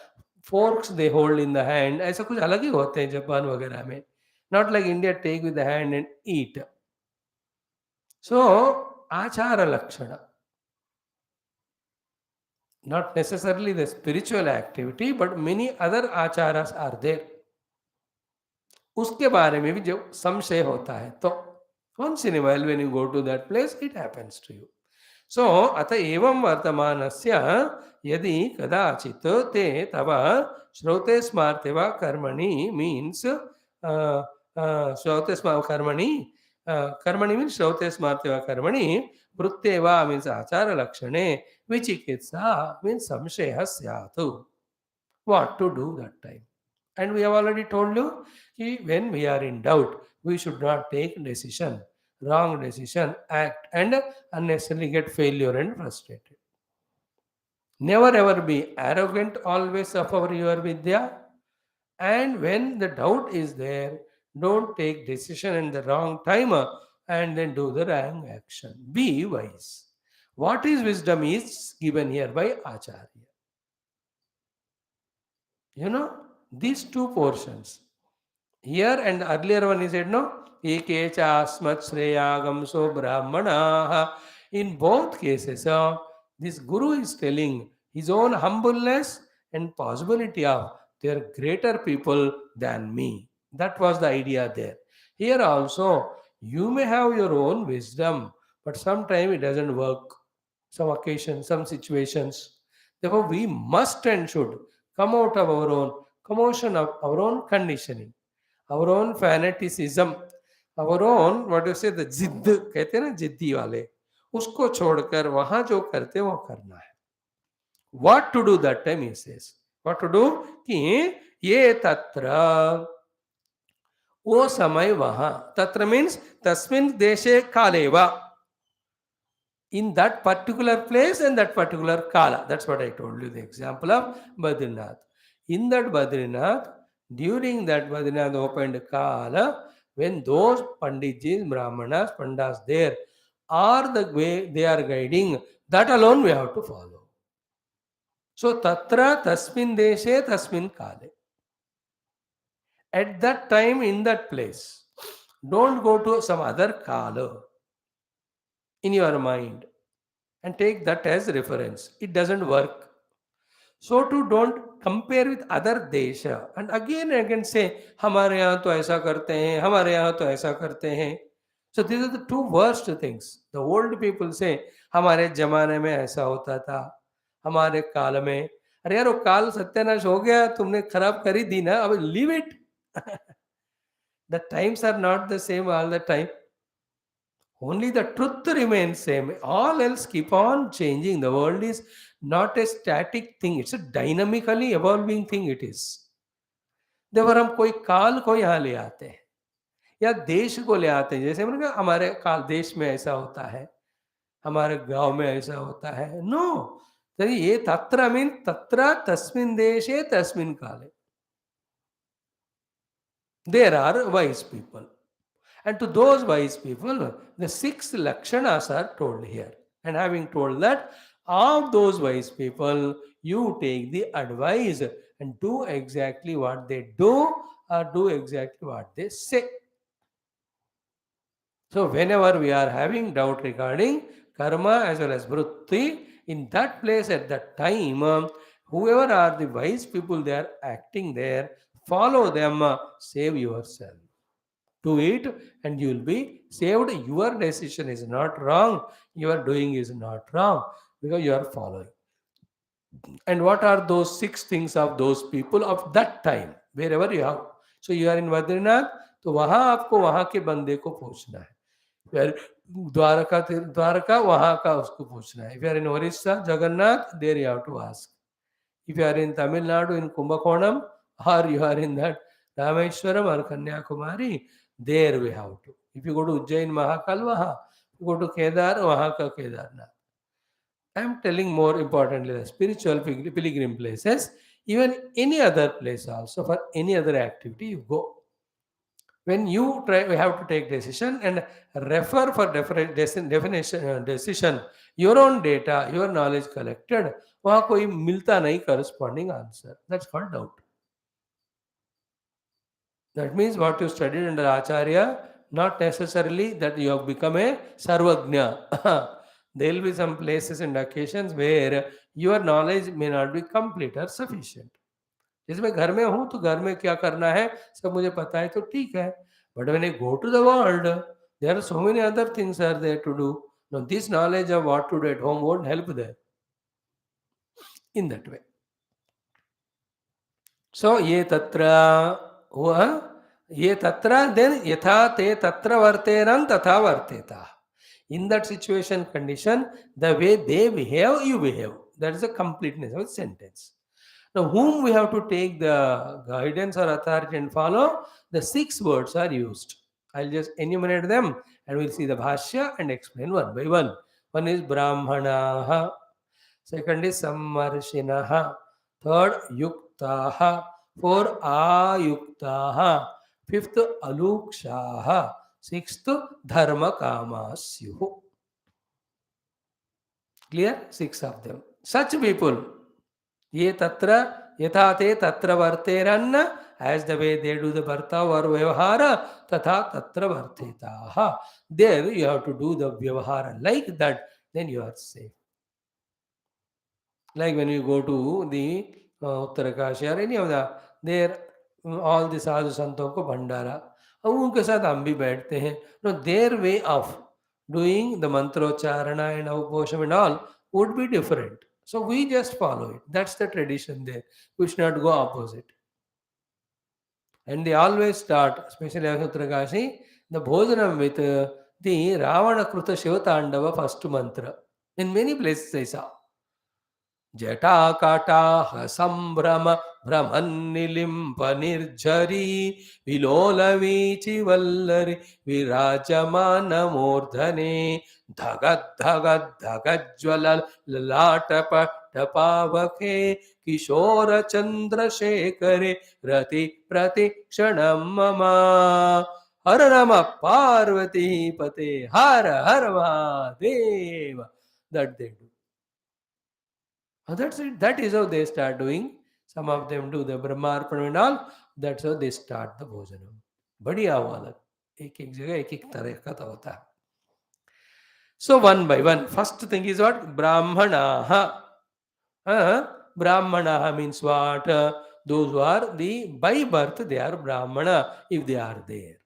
forks they hold in the hand, ऐसा कुछ अलग ही होते हैं Japan वगैरह में. Not like India, take with the hand and eat. So, achara lakshana. Not necessarily the spiritual activity, but many other acharas are there. उसके बारे में भी जब संशय होता है तो once in a while when you go to that place, it happens to you. So, अत एवं वर्तमानस्य यदि कदाचित् ते तव श्रौते स्मार्ते वा कर्मणि means श्रौते स्मार्ते कर्मणि कर्मणि means श्रौते स्मार्ते वा कर्मणि वृत्ते वा means आचार लक्षणे विचिकित्सा means संशयः स्यात्. What to do that time? And we have already told you when we are in doubt, we should not take decision, wrong decision, act, and unnecessarily get failure and frustrated. Never ever be arrogant, always suffer your vidya. And when the doubt is there, don't take decision in the wrong time and then do the wrong action. Be wise. What is wisdom is given here by Acharya. You know, these two portions. Here and earlier one he said, no, Ekecha asmat shreyagam so brahmana. In both cases, this Guru is telling his own humbleness and possibility of there are greater people than me. That was the idea there. Here also, you may have your own wisdom, but sometimes it doesn't work. Some occasions, some situations. Therefore, we must and should come out of our own commotion of our own conditioning, our own fanaticism, our own what you say the जिद्द कहते हैं ना जिद्दी वाले उसको छोड़कर वहां जो करते वो करना है. What to do that time he says. What to do कि ये तत्र वो समय वहां तत्र means तस्मिन् देशे काले वा in that particular place and that particular kala. That's what I told you, the example of Badrinath. In that Badrinath, during that Badrinath opened kala, when those Panditjis, Brahmanas, Pandas there are the way they are guiding, that alone we have to follow. So, Tatra Tasmin Deshe Tasmin Kale. At that time, in that place, don't go to some other kala in your mind and take that as reference. It doesn't work. So too don't compare with other desha and again say हमारे यहाँ तो ऐसा करते हैं, हमारे यहाँ तो ऐसा करते हैं. So these are the two worst things. The old people say हमारे जमाने में ऐसा होता था, हमारे काल में. अरे यार वो काल सत्यानाश हो गया, तुमने खराब कर ही दी ना, अब leave it. The times are not the same all the time. Only the truth remains same. All else keep on changing. The world is not a static thing. It's a dynamically evolving thing it is. देखो हम कोई काल को यहाँ ले आते हैं या देश को ले आते हैं. जैसे मैंने कहा हमारे काल देश में ऐसा होता है, हमारे गांव में ऐसा होता है. नो, ये तत्र मीन तत्र तस्मिन् देशे तस्मिन् काले. There are wise people. And to those wise people, the 6 lakshanas are told here. And having told that, of those wise people, you take the advice and do exactly what they do or do exactly what they say. So, whenever we are having doubt regarding karma as well as vritti, in that place at that time, whoever are the wise people, they are acting there, follow them, save yourself. Do it and you will be saved. Your decision is not wrong, your doing is not wrong because you are following. And what are those 6 things of those people of that time, wherever you have? So you are in Badrinath, तो वहां आपको वहां के बंदे को पूछना है. फिर द्वारका वहां का उसको पूछना है. If you are in Orissa, Jagannath, there you have to ask. If you are in Tamil Nadu, in Kumbakonam, or you are in that Rameshwaram or Kanyakumari, there we have to. If you go to Ujjain, Mahakal, waha. If you go to Kedar, waha ka Kedarnath. I am telling more importantly the spiritual pilgrim places, even any other place also, for any other activity you go. When you try, we have to take decision and refer for definition decision, your own data, your knowledge collected, वहाँ कोई मिलता नहीं corresponding answer. That's called doubt. That means what you studied under Acharya, not necessarily that you have become a Sarvagnya. There will be some places and occasions where your knowledge may not be complete or sufficient. जैसे मैं घर में हूँ तो घर में क्या करना है सब मुझे पता है तो ठीक है. But when I go to the world, there are so many other things are there to do. Now this knowledge of what to do at home won't help there. In that way. So ye tatra हुआ ये तत्र then यथा ते तत्र वर्तेरं तथा वर्तेता. In that situation condition, the way they behave, you behave. That is the completeness of the sentence. Now, whom we have to take the guidance or authority and follow? The 6 words are used. I'll just enumerate them and we'll see the Bhashya and explain one by one. One is Brahmanaha, second is Sammarshinaha, third Yuktaha, fourth Ayuktaha, fifth Alukshaha, sixth Dharma Kamasyuhu. Clear? Six of them. Such people, ye tatra yathate tatra varteranna, as the way they do the bharta or vyavahara, tatha tatra vartetaha. There you have to do the vyavahara like that, then you are safe. Like when you go to the Uttarakashi or any of the, there all the साधु संतों को भंडारा, अब उनके साथ हम भी बैठते हैं. No, their way of doing the mantrocharana and avposham and all would be different. So we just follow it. That's the tradition there. We should not go opposite. And they always start, especially at Uttarakashi, the bhojanam with the Ravana Kruta Shivatandava first mantra. In many places I saw. जटाकटाह संभ्रम भ्रमन्निलिम्प निर्झरी विलोलवीचि वल्लरि विराजमान मूर्धने धगद् धगद् धगज्ज्वल ललाटपटपावके किशोर चंद्रशेखरे रति प्रतिक्षणं मम. हर नम पार्वती पते हर हर Mahadev. That they do. That's it. That is how they start doing. Some of them do the Brahmarpanam and all. That's how they start the Bhojanam. बढ़िया वाला एक एक जगह एक एक तरह का तो होता है. So one by one. First thing is what? Brahmanaha. Brahmanaha means what? Those who are by birth they are Brahmana if they are there.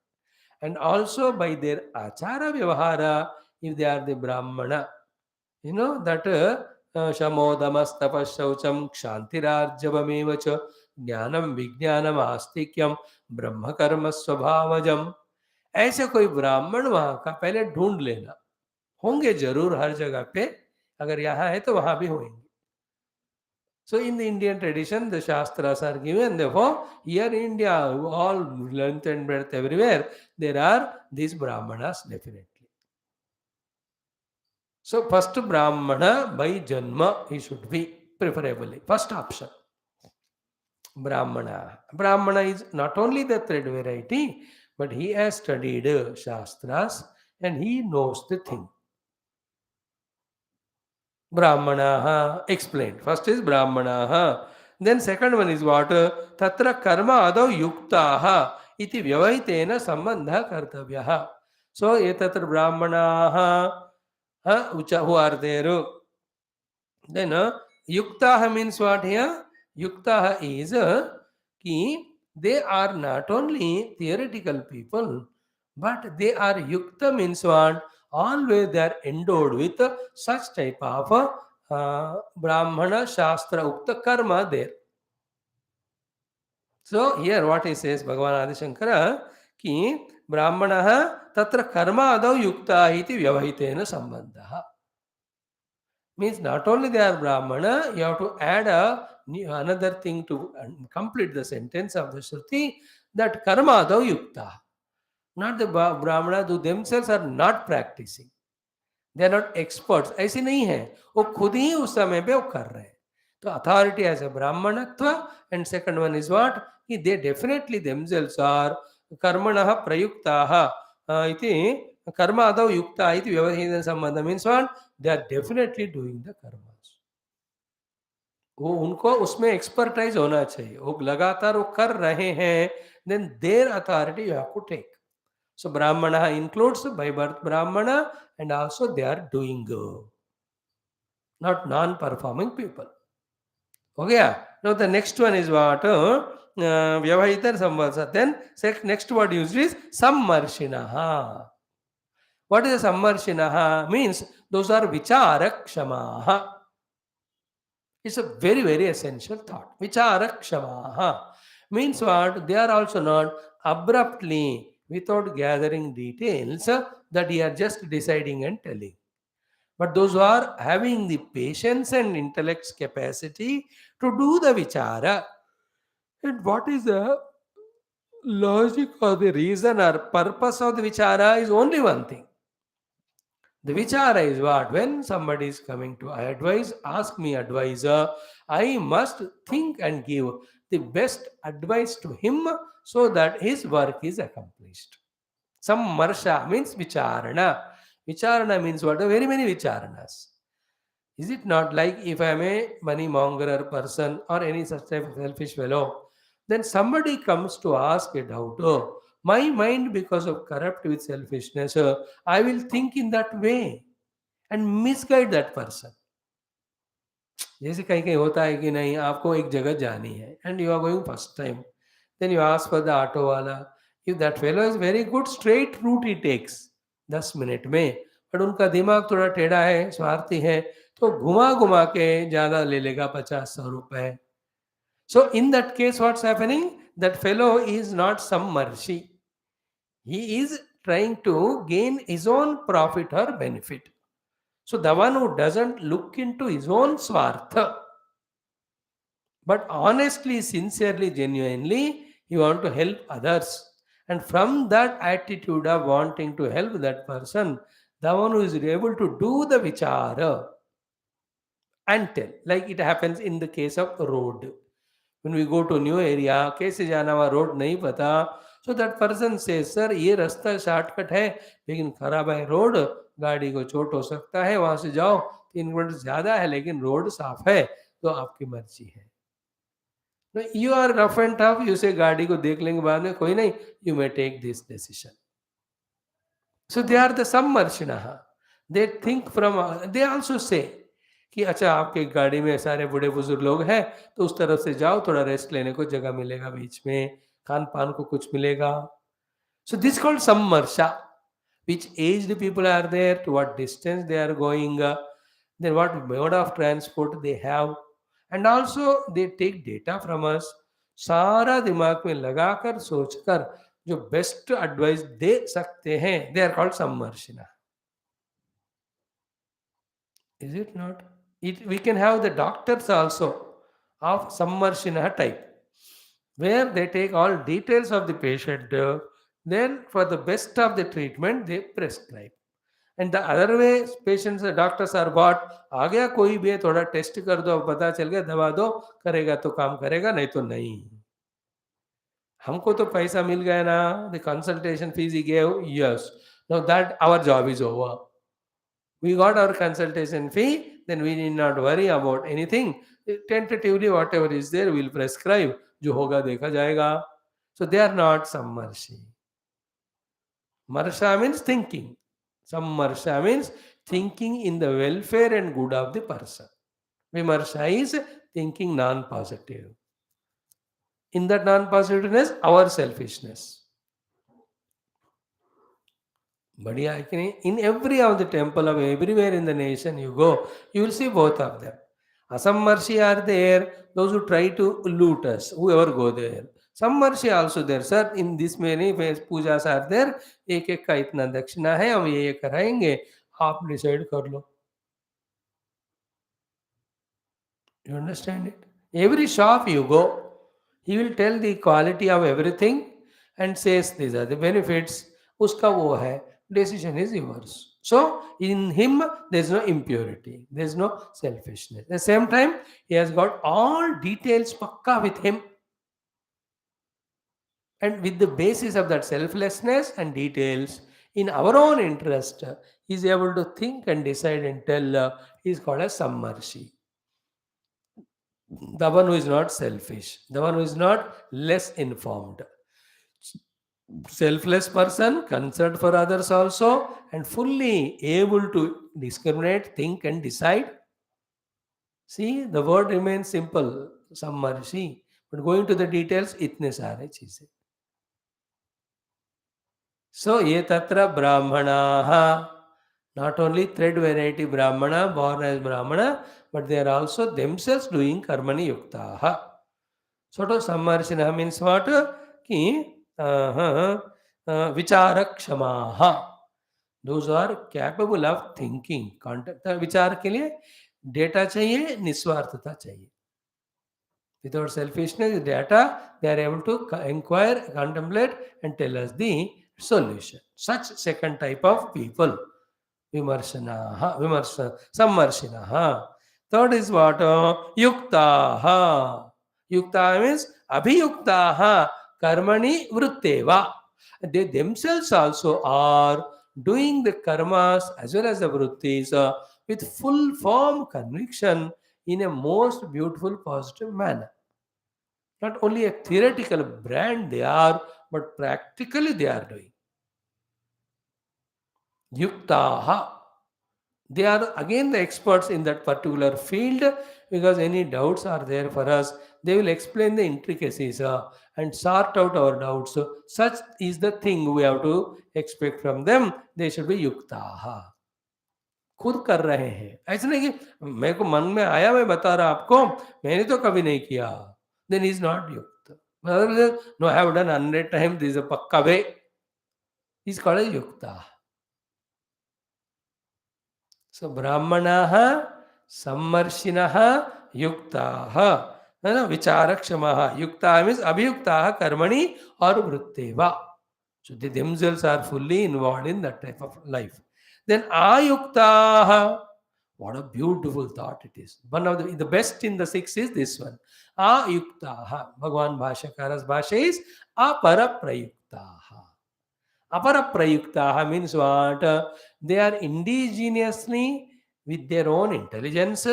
And also by their achara vyavahara if they are the Brahmana. You know that शमोदमस्तपशौचं क्षान्तिरार्जवमेव च ज्ञानं विज्ञानम आस्तिक्यम ब्रह्म कर्म स्वभावजम. ऐसे कोई ब्राह्मण वहां का पहले ढूंढ लेना. होंगे जरूर हर जगह पे. अगर यहाँ है तो वहां भी होंगे. So in the Indian tradition, the Shastras are given. Therefore, here in India, all length and breadth everywhere, there are these Brahmanas definitely. So first Brahmana by Janma he should be preferably. First option. Brahmana. Brahmana is not only the thread variety, but he has studied Shastras and he knows the thing. Brahmanaha explained. First is Brahmanaha. Then second one is what? Tatra karma adau yuktaha iti vyavahitena sambandha kartavyaha. So etatra Brahmanaha who are there. Then yuktaha means what here? Yuktaha is ki they are not only theoretical people, but they are yukta means what? Always they are endowed with such type of Brahmana Shastra Ukta Karma there. So here what he says, Bhagavan Adi Shankara, ki Brahmanaha tatra karma adau yukta iti vyavahitena sambandha. Means not only they are Brahmana, you have to add another thing to complete the sentence of the Shruti, that karma adau yukta. Not the Brahmana who themselves are not practicing. They are not experts. ऐसे नहीं है. वो खुद ही उस समय पे वो कर रहे हैं. तो authority as a Brahmanatva, and second one is what? They definitely themselves are karmanah prayuktaha iti karma adau yukta iti vyavahina sambandha means what? They are definitely doing the karmas. वो उनको उसमें expertise होना चाहिए. वो लगातार वो कर रहे हैं. Then their authority you have to take. So Brahmana includes by birth Brahmana and also they are doing not non-performing people. Okay, now the next one is what? Vyavahita Samvarsa. Then next word used is Sammarshinaha. What is a Sammarshinaha? Means those are Vicharakshamaha. It's a very, very essential thought. Vicharakshamaha. Means what? They are also not abruptly, without gathering details, that you are just deciding and telling. But those who are having the patience and intellect's capacity to do the vichara. And what is the logic or the reason or purpose of the vichara is only one thing. The vichara is what? When somebody is coming to advise, ask me advisor, I must think and give the best advice to him so that his work is accomplished. Some marsha means vicharana. Vicharana means what? Very many vicharanas. Is it not like if I am a money mongerer person or any such type of selfish fellow, then somebody comes to ask a doubt. Oh, my mind, because of corrupt with selfishness, I will think in that way and misguide that person. जैसे कहीं कहीं होता है कि नहीं आपको एक जगह जानी है and you are going first time then you ask for the auto वाला if that fellow is very good straight route he takes 10 minute में बट उनका दिमाग थोड़ा टेढ़ा है स्वार्थी है तो घुमा घुमा के ज़्यादा ले लेगा 50-100 रुपए so in that case what's happening that fellow is not सम मर्शी he is trying to gain his own profit or benefit. So the one who doesn't look into his own swartha, but honestly, sincerely, genuinely, he want to help others. And from that attitude of wanting to help that person, the one who is able to do the vichara and tell, like it happens in the case of road. When we go to new area, कैसे जाना वहाँ road नहीं पता, so that person says, sir, ये रास्ता shortcut है, लेकिन खराब है रोड, गाड़ी को चोट हो सकता है, वहाँ से जाओ 3 मिनट ज़्यादा है, लेकिन रोड साफ है, तो आपकी मर्जी है. You are rough and tough, you say गाड़ी को देख लेंगे बाद में, कोई नहीं, you may take this decision. So they are the sammarshinaha. They think from, they also say कि अच्छा आपके गाड़ी में सारे बूढ़े बुजुर्ग लोग हैं तो उस तरफ से जाओ थोड़ा रेस्ट लेने को जगह मिलेगा बीच में खान पान को कुछ मिलेगा so this called sammarsha which aged people are there to what distance they are going then what mode of transport they have and also they take data from us सारा दिमाग में लगाकर सोचकर जो बेस्ट एडवाइस दे सकते हैं they are called sammarshina. Is it not? We can have the doctors also of sammarshina type, where they take all details of the patient, then for the best of the treatment they prescribe. And the other way, patients, doctors are what? आ गया कोई भी थोड़ा test कर दो पता चल गया दवा दो करेगा तो काम करेगा नहीं तो नहीं हमको तो पैसा मिल गया ना the consultation fees he gave yes now that our job is over. We got our consultation fee, then we need not worry about anything. Tentatively, whatever is there, we'll prescribe. जो होगा देखा जाएगा. So they are not sammarshi. Marsha means thinking. Sammarsha means thinking in the welfare and good of the person. Vimarsha is thinking non-positive. In that non-positiveness, our selfishness. बढ़िया है कि नहीं in every of the temple of everywhere in the nation you go you will see both of them असमर्षी are there those who try to loot us whoever go there समर्षी also there sir in this many puja are there एक एक का इतना दक्षिणा है हम ये कराएंगे आप डिसाइड कर लो you understand it every shop you go he will tell the quality of everything and says these are the benefits उसका वो है decision is yours. So in him there is no impurity, there is no selfishness. At the same time, he has got all details pakka with him. And with the basis of that selflessness and details, in our own interest, he is able to think and decide and tell. He is called as sammarshi. The one who is not selfish, the one who is not less informed. Selfless person, concerned for others also, and fully able to discriminate, think and decide. See, the word remains simple, sammarshi, but going to the details, itne sare cheeze. So, ye tatra brahmanaha, not only thread variety brahmana, born as brahmana, but they are also themselves doing karmani yuktaha. So, to sammarshina means what? Ki विचारक्षमाः those are capable of thinking contact विचार के लिए data चाहिए निस्वार्थता चाहिए Without selfishness, data, they are able to inquire, contemplate, and tell us the solution. Such second type of people. Vimarshanaha, sammarshinaha. Third is what? Yuktaha. Yukta means abhiyuktaha karmani vrutteva. They themselves also are doing the karmas as well as the vrittis with full firm conviction in a most beautiful positive manner. Not only a theoretical brand they are, but practically they are doing. Yuktaha. They are again the experts in that particular field, because any doubts are there for us, they will explain the intricacies and sort out our doubts. So, such is the thing we have to expect from them. They should be yuktaha. खुद कर रहे हैं, ऐसा नहीं कि मेरे को मन में आया मैं बता रहा आपको, मैंने तो कभी नहीं किया, then is not युक्त. No, I have done 100 times, this is a pakka way. Is called as yukta. So brahmanaha sammarshinaha yuktaha, है ना, vicharakshamaha. Yukta means abhiyuktaha karmani or vritteva. So they themselves are fully involved in that type of life. Then ayuktaha. What a beautiful thought it is. One of the best in the six is this one. Ayuktaha. Bhagavan Bhashyakara's Bhasha is aparaprayuktaha. Aparaprayuktaha means what? They are indigenously, with their own intelligence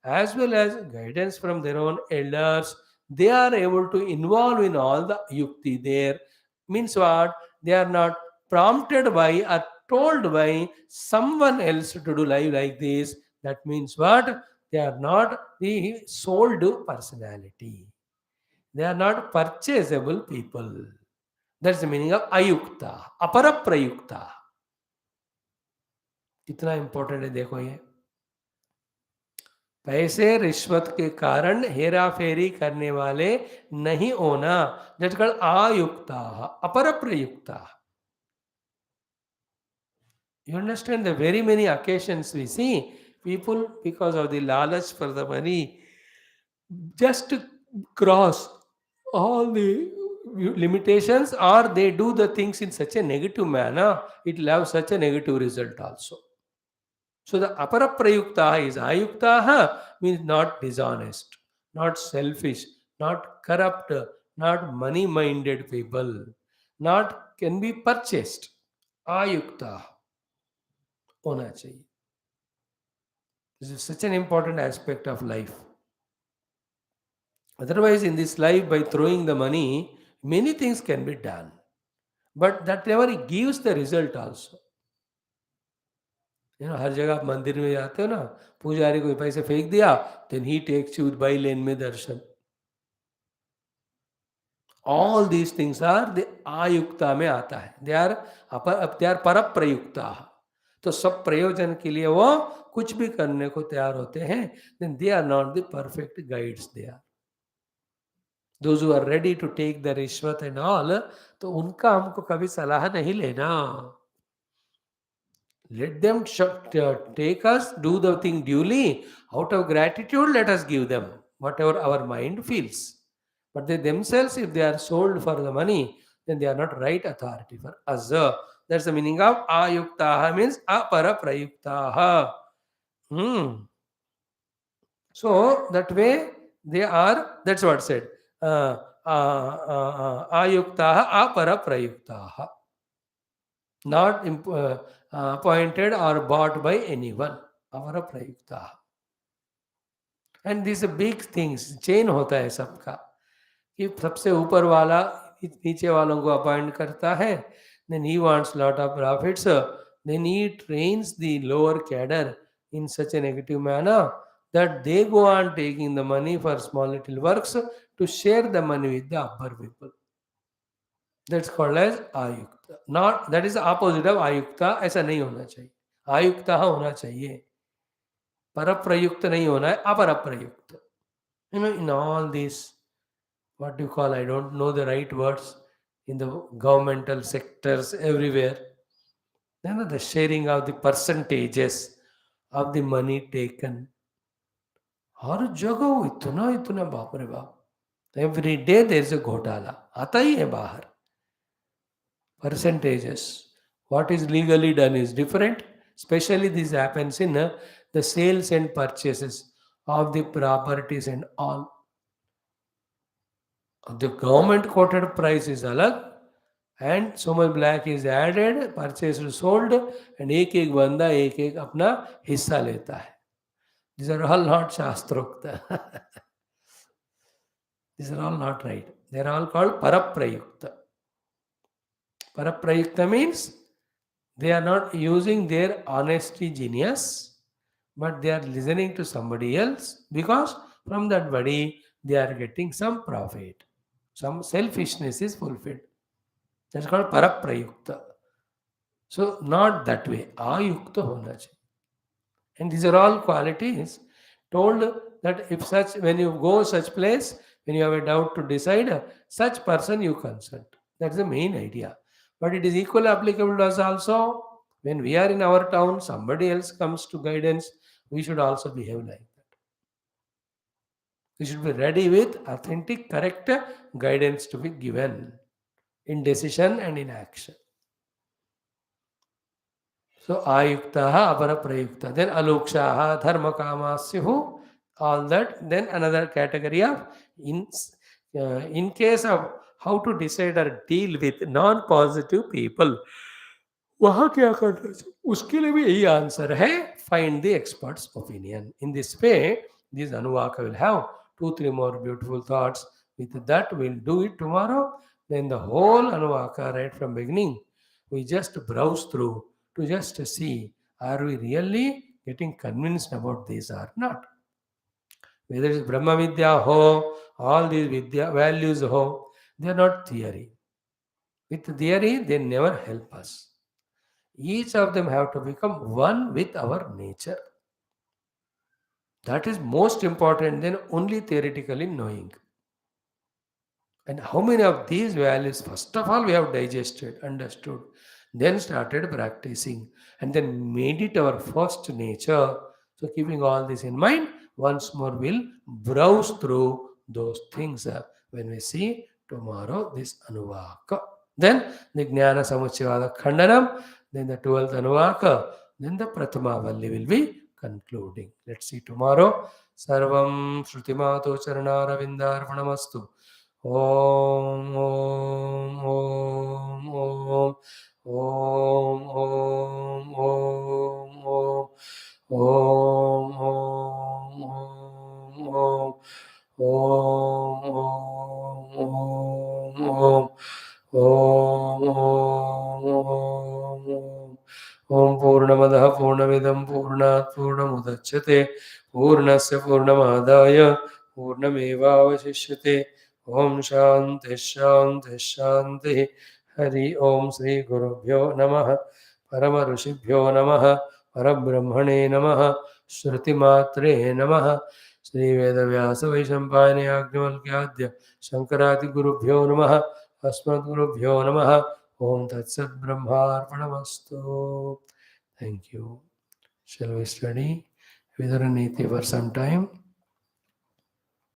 as well as guidance from their own elders, they are able to involve in all the yukti there. Means what? They are not prompted by or told by someone else to do life like this. That means what? They are not the sold personality. They are not purchasable people. That's the meaning of ayukta, aparaprayukta. कितना important है देखो ये. पैसे रिश्वत के कारण हेरा फेरी करने वाले नहीं होना. दैट्स कॉल्ड आयुक्ता, अपरप्रयुक्ता. You understand the very many occasions we see people, because of the lalach for the money, just cross all the limitations, or they do the things in such a negative manner, it will have such a negative result also. So the aparaprayukta is ayukta means not dishonest, not selfish, not corrupt, not money-minded people, not can be purchased. Ayukta होना चाहिए. This is such an important aspect of life. Otherwise, in this life, by throwing the money, many things can be done, but that never gives the result also. हर जगह आप मंदिर में जाते हो ना, पुजारी को पैसे फेंक दिया, then he takes you by lane में दर्शन. All these things are the Ayukta में आता है. they are परप्रयुक्ता. तो सब प्रयोजन के लिए वो कुछ भी करने को तैयार होते हैं. then they are not the perfect guides. They are those who are ready to take the रिश्वत and all, तो उनका हमको कभी सलाह नहीं लेना. Let them take us, do the thing duly. Out of gratitude, let us give them whatever our mind feels. But they themselves, if they are sold for the money, then they are not right authority for us. That's the meaning of ayuktaha, means aparaprayuktaha. So that way they are, that's what said. Ayuktaha aparaprayuktaha. Not appointed or bought by anyone. Aparaprayuktaha. And these are big things. Chain होता है सबका, कि सबसे ऊपर वाला नीचे वालों को अपॉइंट करता है. Then he wants lot of profits. Then he trains the lower cadre in such a negative manner that they go on taking the money for small little works to share the money with the upper people. That's called as ayukta. Not that is the opposite of ayukta. ऐसा नहीं होना चाहिए. आयुक्ता होना चाहिए, परप्रयुक्त नहीं होना है, अपरप्रयुक्त. In all this, what do you call, I don't know the right words, in the governmental sectors everywhere, the sharing of the percentages of the money taken. हर जगह इतना इतना बाप रे बाप. Every day there is a घोटाला, आता ही है बाहर. Percentages. What is legally done is different. Especially this happens in the sales and purchases of the properties and all. The government quoted price is alag, and so much black is added, purchased, sold, and एक बंदा एक अपना हिस्सा लेता है. These are all not शास्त्रोक्त. These are all not right. They are all called paraprayukta. Paraprayukta means they are not using their honesty genius, but they are listening to somebody else, because from that body they are getting some profit. Some selfishness is fulfilled. That's called paraprayukta. So not that way. Ayukta hona chahiye. And these are all qualities told that if such, when you go such place, when you have a doubt to decide, such person you consult. That's the main idea. But it is equally applicable to us also. When we are in our town, somebody else comes to guidance, we should also behave like that. We should be ready with authentic, correct guidance to be given in decision and in action. So ayuktaha, aparaprayukta. Then alukshaha, dharmakamasyahu, all that. Then another category of in case of how to decide or deal with non-positive people. वहाँ क्या करना चाहिए उसके लिए भी यही answer है, find the expert's opinion. In this way, this Anuvaka will have 2-3 more beautiful thoughts. With that, we'll do it tomorrow. Then the whole Anuvaka, right from beginning, we just browse through to just see, are we really getting convinced about this or not? Whether it's Brahma Vidya ho, all these Vidya values ho, they are not theory. With theory, they never help us. Each of them have to become one with our nature. That is most important than only theoretically knowing. And how many of these values, first of all, we have digested, understood, then started practicing, and then made it our first nature. So, keeping all this in mind, once more we'll browse through those things when we see tomorrow this Anuvaka. Then the Jnana Samuchayavada Khandanam, then the 12th Anuvaka, then the Prathama Valli will be concluding. Let's see tomorrow. Sarvam Shrutimāto Charanaravindārpanamastu. Om Om Om Om Om Om Om Om Om Om Om Om Om Om Purnamadaha Purnamidam Purnat Purnamudachyate Purnasya Purnamadaya Purnamevavashishyate. Om Shanti Shanti Shanti. Hari Om Sri Gurubhyo Namaha. Parama Rishibhyo Namaha. Parabrahmane Namaha. Shruti Matre Namaha. Shri Veda Vyasa Vaishampayane Agnivalkyadya Shankarati Gurubhyo Namaha. Asmat Gurubhyo Namaha. Om Tat Sat Brahmarpanamastu. Thank you. Shall we study Vidaraniti for some time?